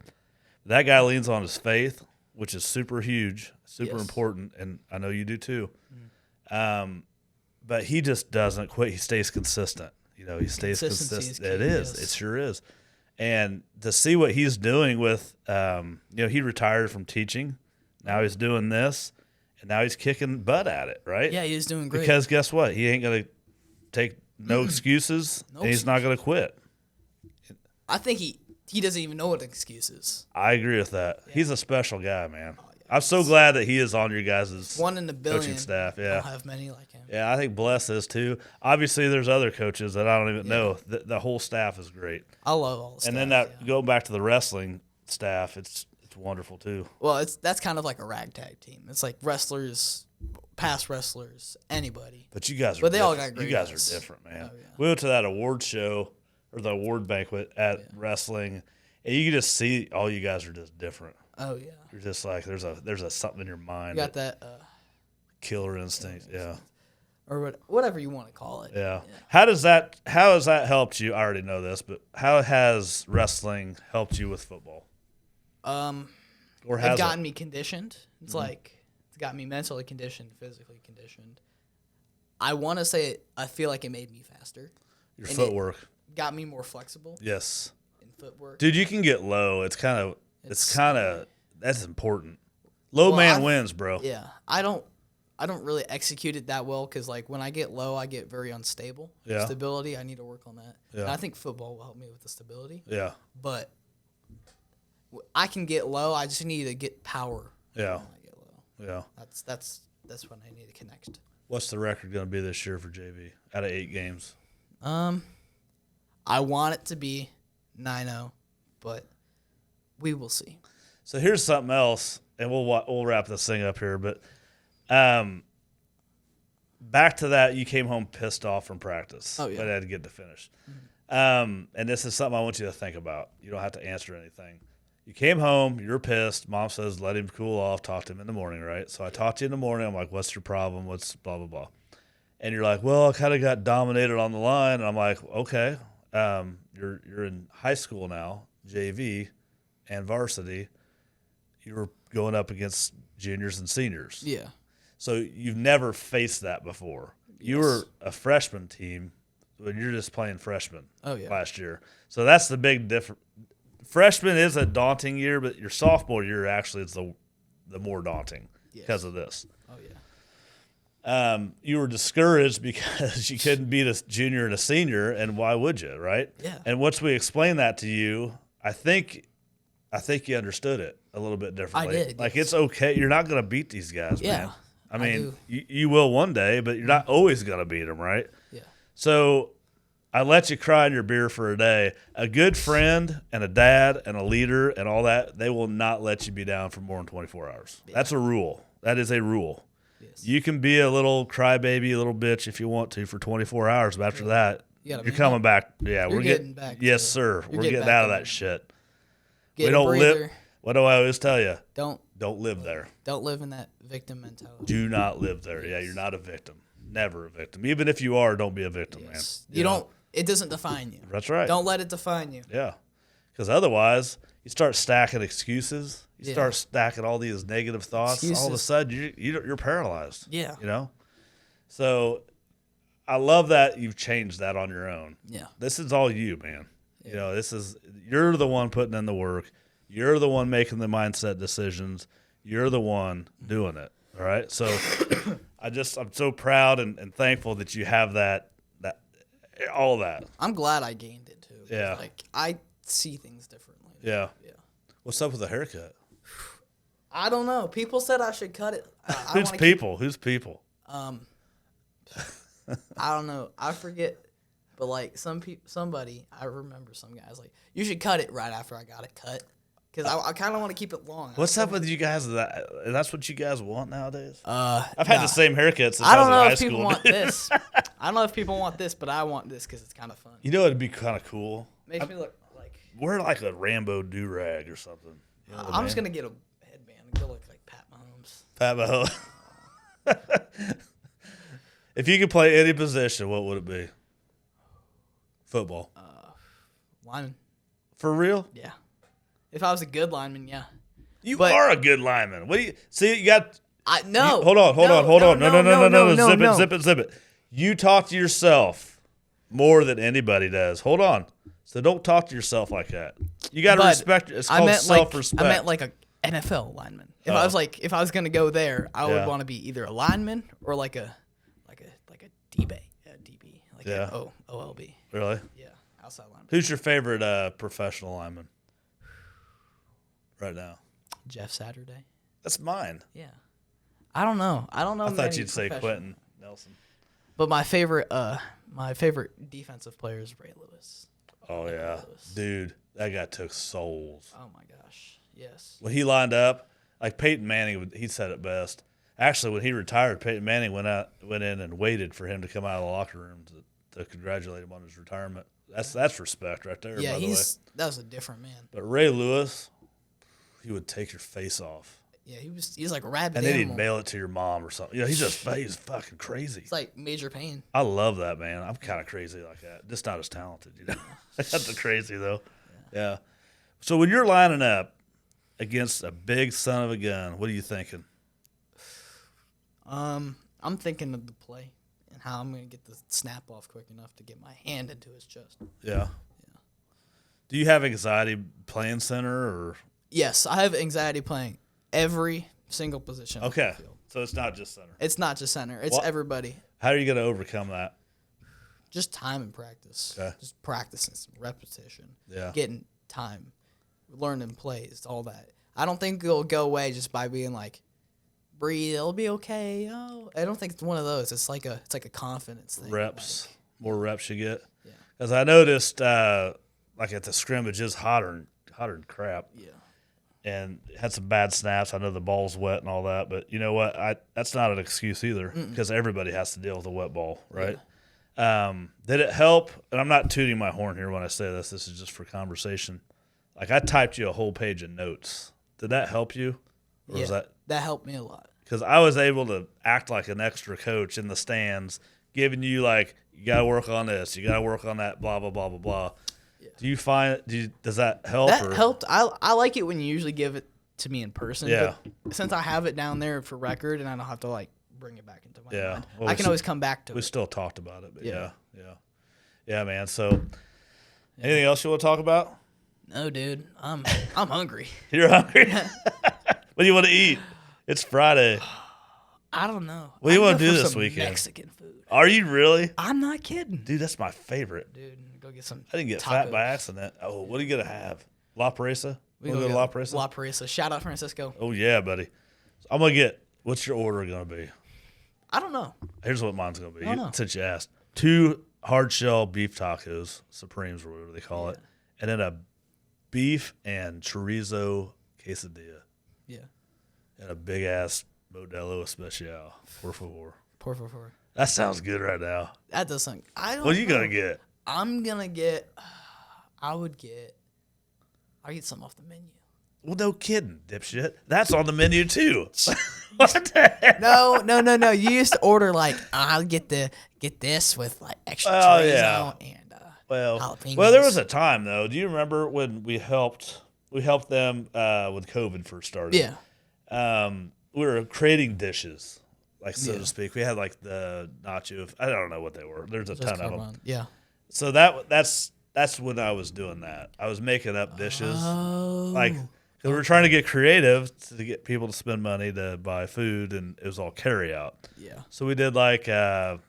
That guy leans on his faith, which is super huge, super important, and I know you do too. But he just doesn't quit. He stays consistent. He stays consistent. It is. It sure is. And to see what he's doing with, he retired from teaching. Now he's doing this, and now he's kicking butt at it, right? Yeah, he's doing great. Because guess what? He ain't going to take no excuses, and he's not going to quit. I think he doesn't even know what excuses. I agree with that. Yeah. He's a special guy, man. Oh, yeah. I'm so glad that he is on your guys' one in a billion coaching staff. Yeah, I don't have many like him. Yeah, I think Bless is too. Obviously, there's other coaches that I don't even know. The whole staff is great. I love all the staff. And then going back to the wrestling staff, it's wonderful too. Well, that's kind of like a ragtag team. It's like wrestlers, past wrestlers, anybody. But you guys are. But they all got great. You guys are different, man. Oh, yeah. We went to that award show or the award banquet at wrestling, and you can just see all you guys are just different. Oh yeah. You're just like there's a something in your mind. You got that killer instinct, or whatever you want to call it. Yeah. How has that helped you? I already know this, but how has wrestling helped you with football? Or has it gotten me conditioned? It's like it's got me mentally conditioned, physically conditioned. I want to say I feel like it made me faster. Your footwork got me more flexible. Yes. In footwork. Dude, you can get low. It's kind of that's important. Low man wins, bro. Yeah. I don't really execute it that well because, like, when I get low, I get very unstable. Yeah. Stability, I need to work on that. Yeah. And I think football will help me with the stability. Yeah. But I can get low. I just need to get power. Yeah. When I get low. Yeah. That's when I need to connect. What's the record going to be this year for JV out of 8 games? I want it to be 9-0, but we will see. So here's something else, and we'll wrap this thing up here, but back to that, you came home pissed off from practice. Oh, yeah. But I had to get to finish. And this is something I want you to think about. You don't have to answer anything. You came home, you're pissed. Mom says, let him cool off, talk to him in the morning, right? So I talked to you in the morning. I'm like, what's your problem? What's blah, blah, blah. And you're like, well, I kind of got dominated on the line. And I'm like, okay, you're in high school now, JV and varsity. You were going up against juniors and seniors. Yeah. So you've never faced that before. Yes. You were a freshman team when you're just playing freshmen last year. So that's the big difference. Freshman is a daunting year, but your sophomore year actually is the more daunting because of this. Oh, You were discouraged because you couldn't beat a junior and a senior, and why would you, right? Yeah. And once we explained that to you, I think you understood it a little bit differently. I did, Like, yes. it's okay. You're not going to beat these guys, Yeah, man. I I mean, do. you will one day, but you're not always going to beat them, right? Yeah. So I let you cry in your beer for a day. A good friend and a dad and a leader and all that, they will not let you be down for more than 24 hours. Yeah. That's a rule. That is a rule. Yes. You can be a little crybaby, a little bitch if you want to for 24 hours, but after that, You gotta you're man coming up. back. Yeah, You're we're getting back Yes, to- sir. you're We're getting getting back out of in that there. shit. Get We a don't live. breather. What do I always tell you? Don't Don't live there. live in that victim mentality. Do not live there. Yeah, you're not a victim. Never a victim. Even if you are, don't be a victim, Yes. man. You know? don't. It doesn't define you. That's right. Don't let it define you. Yeah. Because otherwise, you start stacking excuses. You Yeah. start stacking all these negative thoughts. All of a Excuses. sudden, you're paralyzed. Yeah. You know? So I love that you've changed that on your own. Yeah. This is all you, man. You know, you're the one putting in the work. You're the one making the mindset decisions. You're the one doing it. All right. So I'm so proud and thankful that you have that all that. I'm glad I gained it too. 'Cause, Yeah. Like I see things differently. Yeah. Yeah. What's up with the haircut? I don't know. People said I should cut it. I Who's wanna people? Who's people? I don't know. I forget. But like somebody, I remember some guys like, you should cut it right after I got it cut. Because I kind of want to keep it long. What's up with you guys? That's what you guys want nowadays? I've had nah. the same haircut since I I was don't in know high if people school. want this. I don't know if people want this, but I want this because it's kind of fun. You know, it'd be kind of cool. Makes me look like. Wear like a Rambo do-rag or something. You know what I I'm just mean? gonna get a headband and go look like Pat Mahomes. Pat Mahomes. If you could play any position, what would it be? Football. Lineman. For real? Yeah. If I was a good lineman, yeah. You But- are a good lineman. What do you see? You got. No. Hold on. No. Zip it. You talk to yourself more than anybody does. Hold on. So don't talk to yourself like that. You got to But respect. It's I called meant self-respect. I meant like a NFL lineman. If Oh. if I was gonna go there, I Yeah. would want to be either a lineman or like a DB, like Yeah. a OLB. Really? Yeah, outside lineman. Who's your favorite professional lineman right now? Jeff Saturday. That's mine. Yeah. I don't know. I thought many you'd say professional- Quentin Nelson. But my favorite defensive player is Ray Lewis. Oh yeah, Lewis. dude, that guy took souls. Oh my gosh. Yes. When he lined up, like Peyton Manning, he said it best. Actually, when he retired, Peyton Manning went in and waited for him to come out of the locker room to congratulate him on his retirement. That's respect right there. Yeah, by the way. that was a different man. But Ray Lewis, he would take your face off, Yeah, he's like a rabid and then he'd animal. mail it to your mom or something. You know, he's fucking crazy. It's like Major Pain. I love that, man. I'm kind of crazy like that. Just not as talented, you know. That's the crazy though. Yeah. So when you're lining up against a big son of a gun, what are you thinking? I'm thinking of the play and how I'm gonna get the snap off quick enough to get my hand into his chest. Yeah. Do you have anxiety playing center or? Yes, I have anxiety playing every single position. on Okay. the field. So it's not just center. It's not just center. It's What? everybody. How are you going to overcome that? Just time and practice. Okay. Just practicing, some repetition. Yeah. Getting time, learning plays, all that. I don't think it'll go away just by being like, breathe. It'll be okay. Oh, I don't think it's one of those. It's like a confidence thing. Reps. Like, More reps you get. Yeah. Because I noticed, like at the scrimmage, it's hotter than crap. yeah. And had some bad snaps. I know the ball's wet and all that, but you know what? That's not an excuse either because everybody has to deal with a wet ball, right? Did it help? And I'm not tooting my horn here when I say this. This is just for conversation. Like I typed you a whole page of notes. Did that help you? Or was That helped me a lot. because I was able to act like an extra coach in the stands, giving you like, you got to work on this, you got to work on that, blah, blah, blah, blah, blah. Yeah. Does that help? That or? helped. I like it when you usually give it to me in person. Yeah. But since I have it down there for record and I don't have to like bring it back into my Yeah. mind, Well, I can always come back to We it. still talked about it, but Yeah. yeah, man. So, anything else you want to talk about? No, dude, I'm hungry. You're hungry. What do you want to eat? It's Friday. I don't know. What do you I'd want go to do for this some weekend? Mexican food. Are you really? I'm not kidding. Dude, that's my favorite. Dude, go get some I didn't get tacos. fat by accident. Oh, what are you going to have? La Presa? We Want to go to La Presa? La Presa. Shout out Francisco. Oh, yeah, buddy. I'm going to get, what's your order going to be? I don't know. Here's what mine's going to be, I don't know. since you asked. 2 hard shell beef tacos, Supremes or whatever they call it, and then a beef and chorizo quesadilla. Yeah. And a big-ass Modelo Especial. Por favor. Por favor. That sounds good right now. That does sound. I don't What are you know. going to get? I'm going to get. I'll get something off the menu. Well, no kidding, dipshit. That's on the menu, too. What the heck? No. You used to order like I'll get this with like extra Oh, chorizo yeah. and Well, jalapenos. there was a time, though. Do you remember when we helped them when COVID first started? Yeah. We were creating dishes, like so Yeah. to speak. We had like the nacho. I don't know what they were. There's a ton of them. Yeah. So that's when I was doing that. I was making up dishes, Oh. like because we were trying to get creative to get people to spend money to buy food, and it was all carry out. Yeah. So we did like the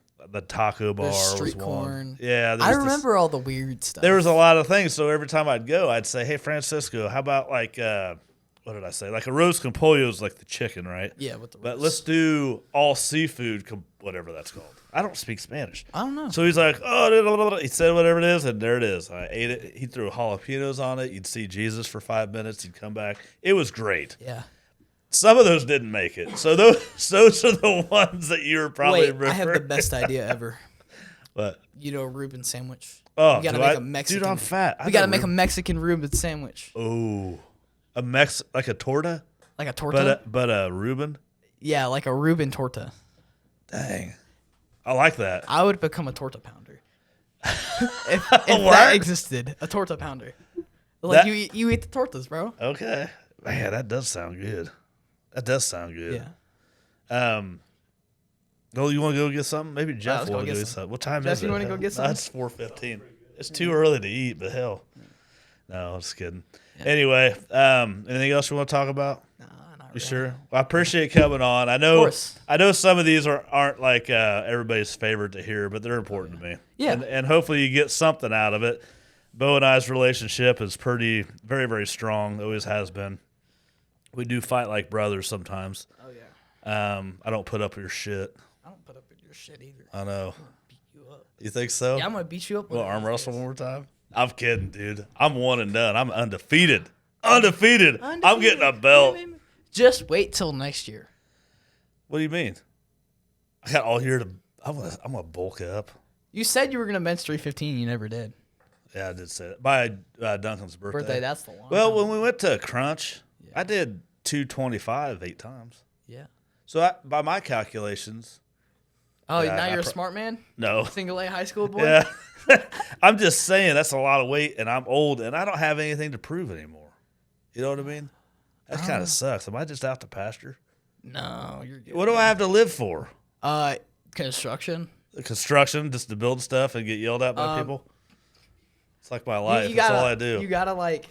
taco bar There's was street one. corn. Yeah, I remember all the weird stuff. there was a lot of things. So every time I'd go, I'd say, "Hey, Francisco, how about like what did I say? Like a roast con pollo is like the chicken, right? Yeah, with the But roast. let's do all seafood, whatever that's called. I don't speak Spanish. I don't know. So he's like, oh, blah, blah, blah. He said whatever it is, and there it is. I ate it. He threw jalapenos on it. You'd see Jesus for 5 minutes. He'd come back. It was great. Yeah. Some of those didn't make it. So those are the ones that you were probably Wait, I have the best idea ever. What? You know, a Reuben sandwich. Oh, we gotta do make I- a Mexican. Dude, I'm fat. We gotta make a Mexican Reuben sandwich, Oh, like a torta, like a torta. but a Reuben. Yeah, like a Reuben torta. Dang, I like that. I would become a torta pounder if What? that existed. A torta pounder. Like That- you eat the tortas, bro. Okay, man, that does sound good. That does sound good. Yeah. Oh, you want to go get something? Maybe Jeff let's go will get go get some. something. What time Jeff, is it? you wanna go get something? It's 4:15. It's too early to eat, but hell. No, I'm just kidding. Anyway, anything else you want to talk about? Nah, not You really. sure? Well, I appreciate coming on. I know. course. I know some of these aren't like everybody's favorite to hear, but they're important to me. Yeah. And hopefully you get something out of it. Beau and I's relationship is very, very strong. It always has been. We do fight like brothers sometimes. Oh yeah. I don't put up with your shit. I don't put up with your shit either. I know. Beat you up. You think so? Yeah, I'm gonna beat you up. We'll with arm it. wrestle one more time. I'm kidding, dude. I'm one and done. I'm undefeated. Undefeated. I'm getting a belt. Just wait till next year. What do you mean? I got all year to. I'm gonna bulk up. You said you were gonna bench 315. You never did. Yeah, I did say that. By Duncan's birthday. That's the one. Well, when we went to Crunch, I did 225 8 times. Yeah. So by my calculations, Oh, Yeah, now I you're a pro- smart man. no. Single A high school boy. Yeah. I'm just saying that's a lot of weight, and I'm old, and I don't have anything to prove anymore. You know what I mean? That kind of sucks. Am I just out to pasture? No, you're good. What do I have to live for? Construction. Construction, just to build stuff and get yelled at by people. It's like my life. You That's gotta, all I do. You gotta like.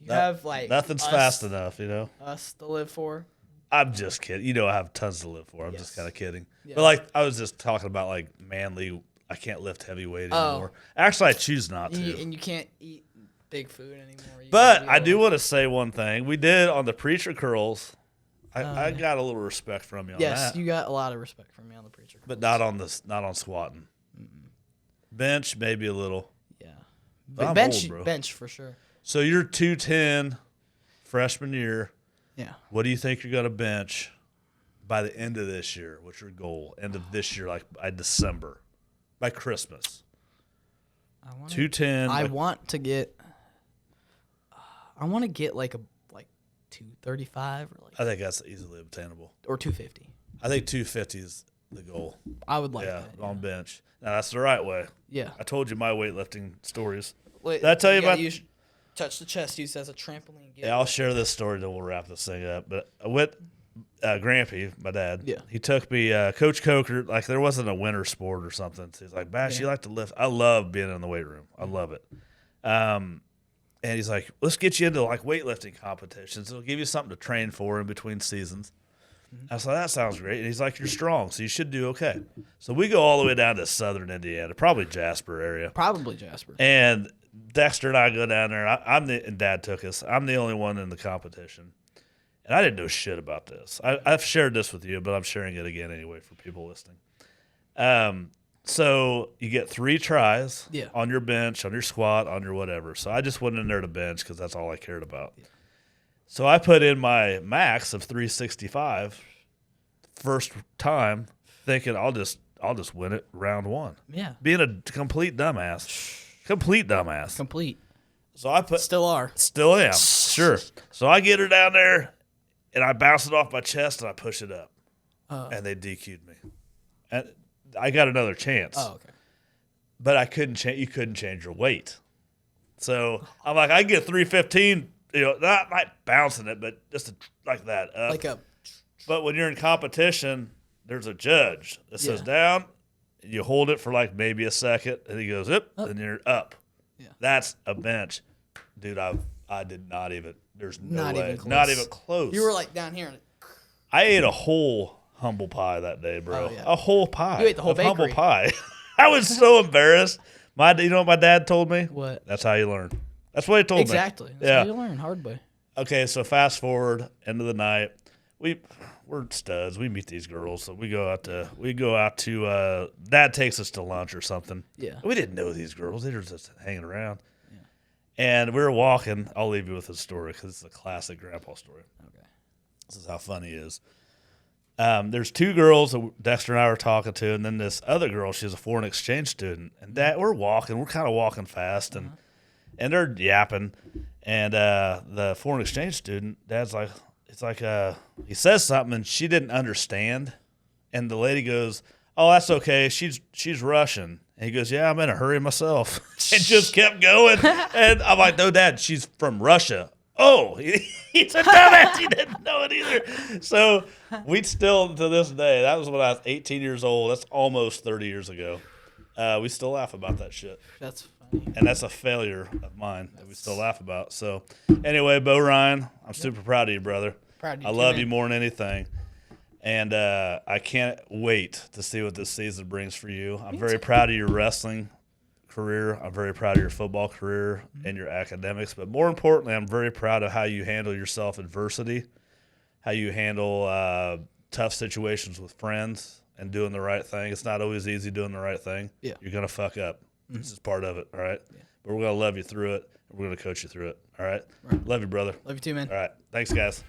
You have like Nothing's us, fast enough, you know. Us to live for. I'm just kidding. You know, I have tons to live for. I'm just kind of kidding. Yeah. But like, I was just talking about like manly. I can't lift heavy weight Oh. anymore. Actually, I choose not to. And you can't eat big food anymore. You But gotta I do all- want to say one thing. We did on the preacher curls. I got a little respect from you on Yes, that. you got a lot of respect from me on the preacher. But not on squatting. Bench maybe a little. Yeah. But I'm bench, old, bro. bench for sure. So you're 210 freshman year. Yeah. What do you think you're going to bench by the end of this year? What's your goal? End of this year, like by December, by Christmas. 210. I want to get. I want to get like 235 or I think that's easily obtainable. or 250. I think 250 is the goal. I would like Yeah, that. on bench. Now that's the right way. Yeah. I told you my weightlifting stories. Wait, Did I tell you about? You should touch the chest used as a trampoline. Yeah, I'll share this story, then we'll wrap this thing up. But I went, Grampy, my dad, Yeah. he took me, Coach Coker, like there wasn't a winter sport or something. So he's like, Bash, you like to lift? I love being in the weight room. I love it. And he's like, let's get you into like weightlifting competitions. It'll give you something to train for in between seasons. I was like, that sounds great. And he's like, you're strong, so you should do okay. So we go all the way down to southern Indiana, probably Jasper area. Probably Jasper. And Dexter and I go down there. And Dad took us. I'm the only one in the competition. And I didn't know shit about this. I've shared this with you, but I'm sharing it again anyway for people listening. So you get 3 tries on your bench, on your squat, on your whatever. So I just went in there to bench because that's all I cared about. Yeah. So I put in my max of 365 first time, thinking I'll just win it round 1. Yeah. Being a complete dumbass. Complete. So I Still am. Sure. So I get her down there and I bounce it off my chest and I push it up. And they DQ'd me. And I got another chance. Oh, okay. But I couldn't change. You couldn't change your weight. So I'm like, I get 315. Not bouncing it, but just like that up. But when you're in competition, there's a judge that says down. You hold it for like maybe a second, and he goes up, and you're up. Yeah. That's a bench, dude. I did not even. There's no way. Not even close. You were like down here. I ate a whole humble pie that day, bro. Oh, yeah. A whole pie. You ate the whole bakery. Humble pie. I was so embarrassed. You know what my dad told me? What? That's how you learn. That's what he told me. Exactly. That's how you learn, hard way. Okay, so fast forward, end of the night. We're studs. We meet these girls, so we go out to Dad takes us to lunch or something. Yeah. We didn't know these girls. They were just hanging around. Yeah. And we were walking. I'll leave you with this story because it's a classic grandpa story. Okay. This is how funny he is. There's 2 girls that Dexter and I were talking to, and then this other girl, she's a foreign exchange student. And we're kind of walking fast, and they're yapping. And the foreign exchange student, Dad's like, he says something, and she didn't understand. And the lady goes, "Oh, that's okay. She's Russian." And he goes, "Yeah, I'm in a hurry myself." And just kept going. And I'm like, "No, Dad, she's from Russia." Oh, he's a dumbass. He didn't know it either. So we still, to this day, that was when I was 18 years old. That's almost 30 years ago. We still laugh about that shit. That's funny. And that's a failure of mine that we still laugh about. So anyway, Beau Ryan, I'm super proud of you, brother. Proud of you I too, love man. you more than anything. And I can't wait to see what this season brings for you. I'm very proud of your wrestling career. I'm very proud of your football career and your academics. But more importantly, I'm very proud of how you handle yourself adversity, how you handle tough situations with friends and doing the right thing. It's not always easy doing the right thing. Yeah. You're going to fuck up. This is part of it, all right? Yeah. But we're going to love you through it, and we're going to coach you through it, all right? Love you, brother. Love you too, man. All right. Thanks, guys.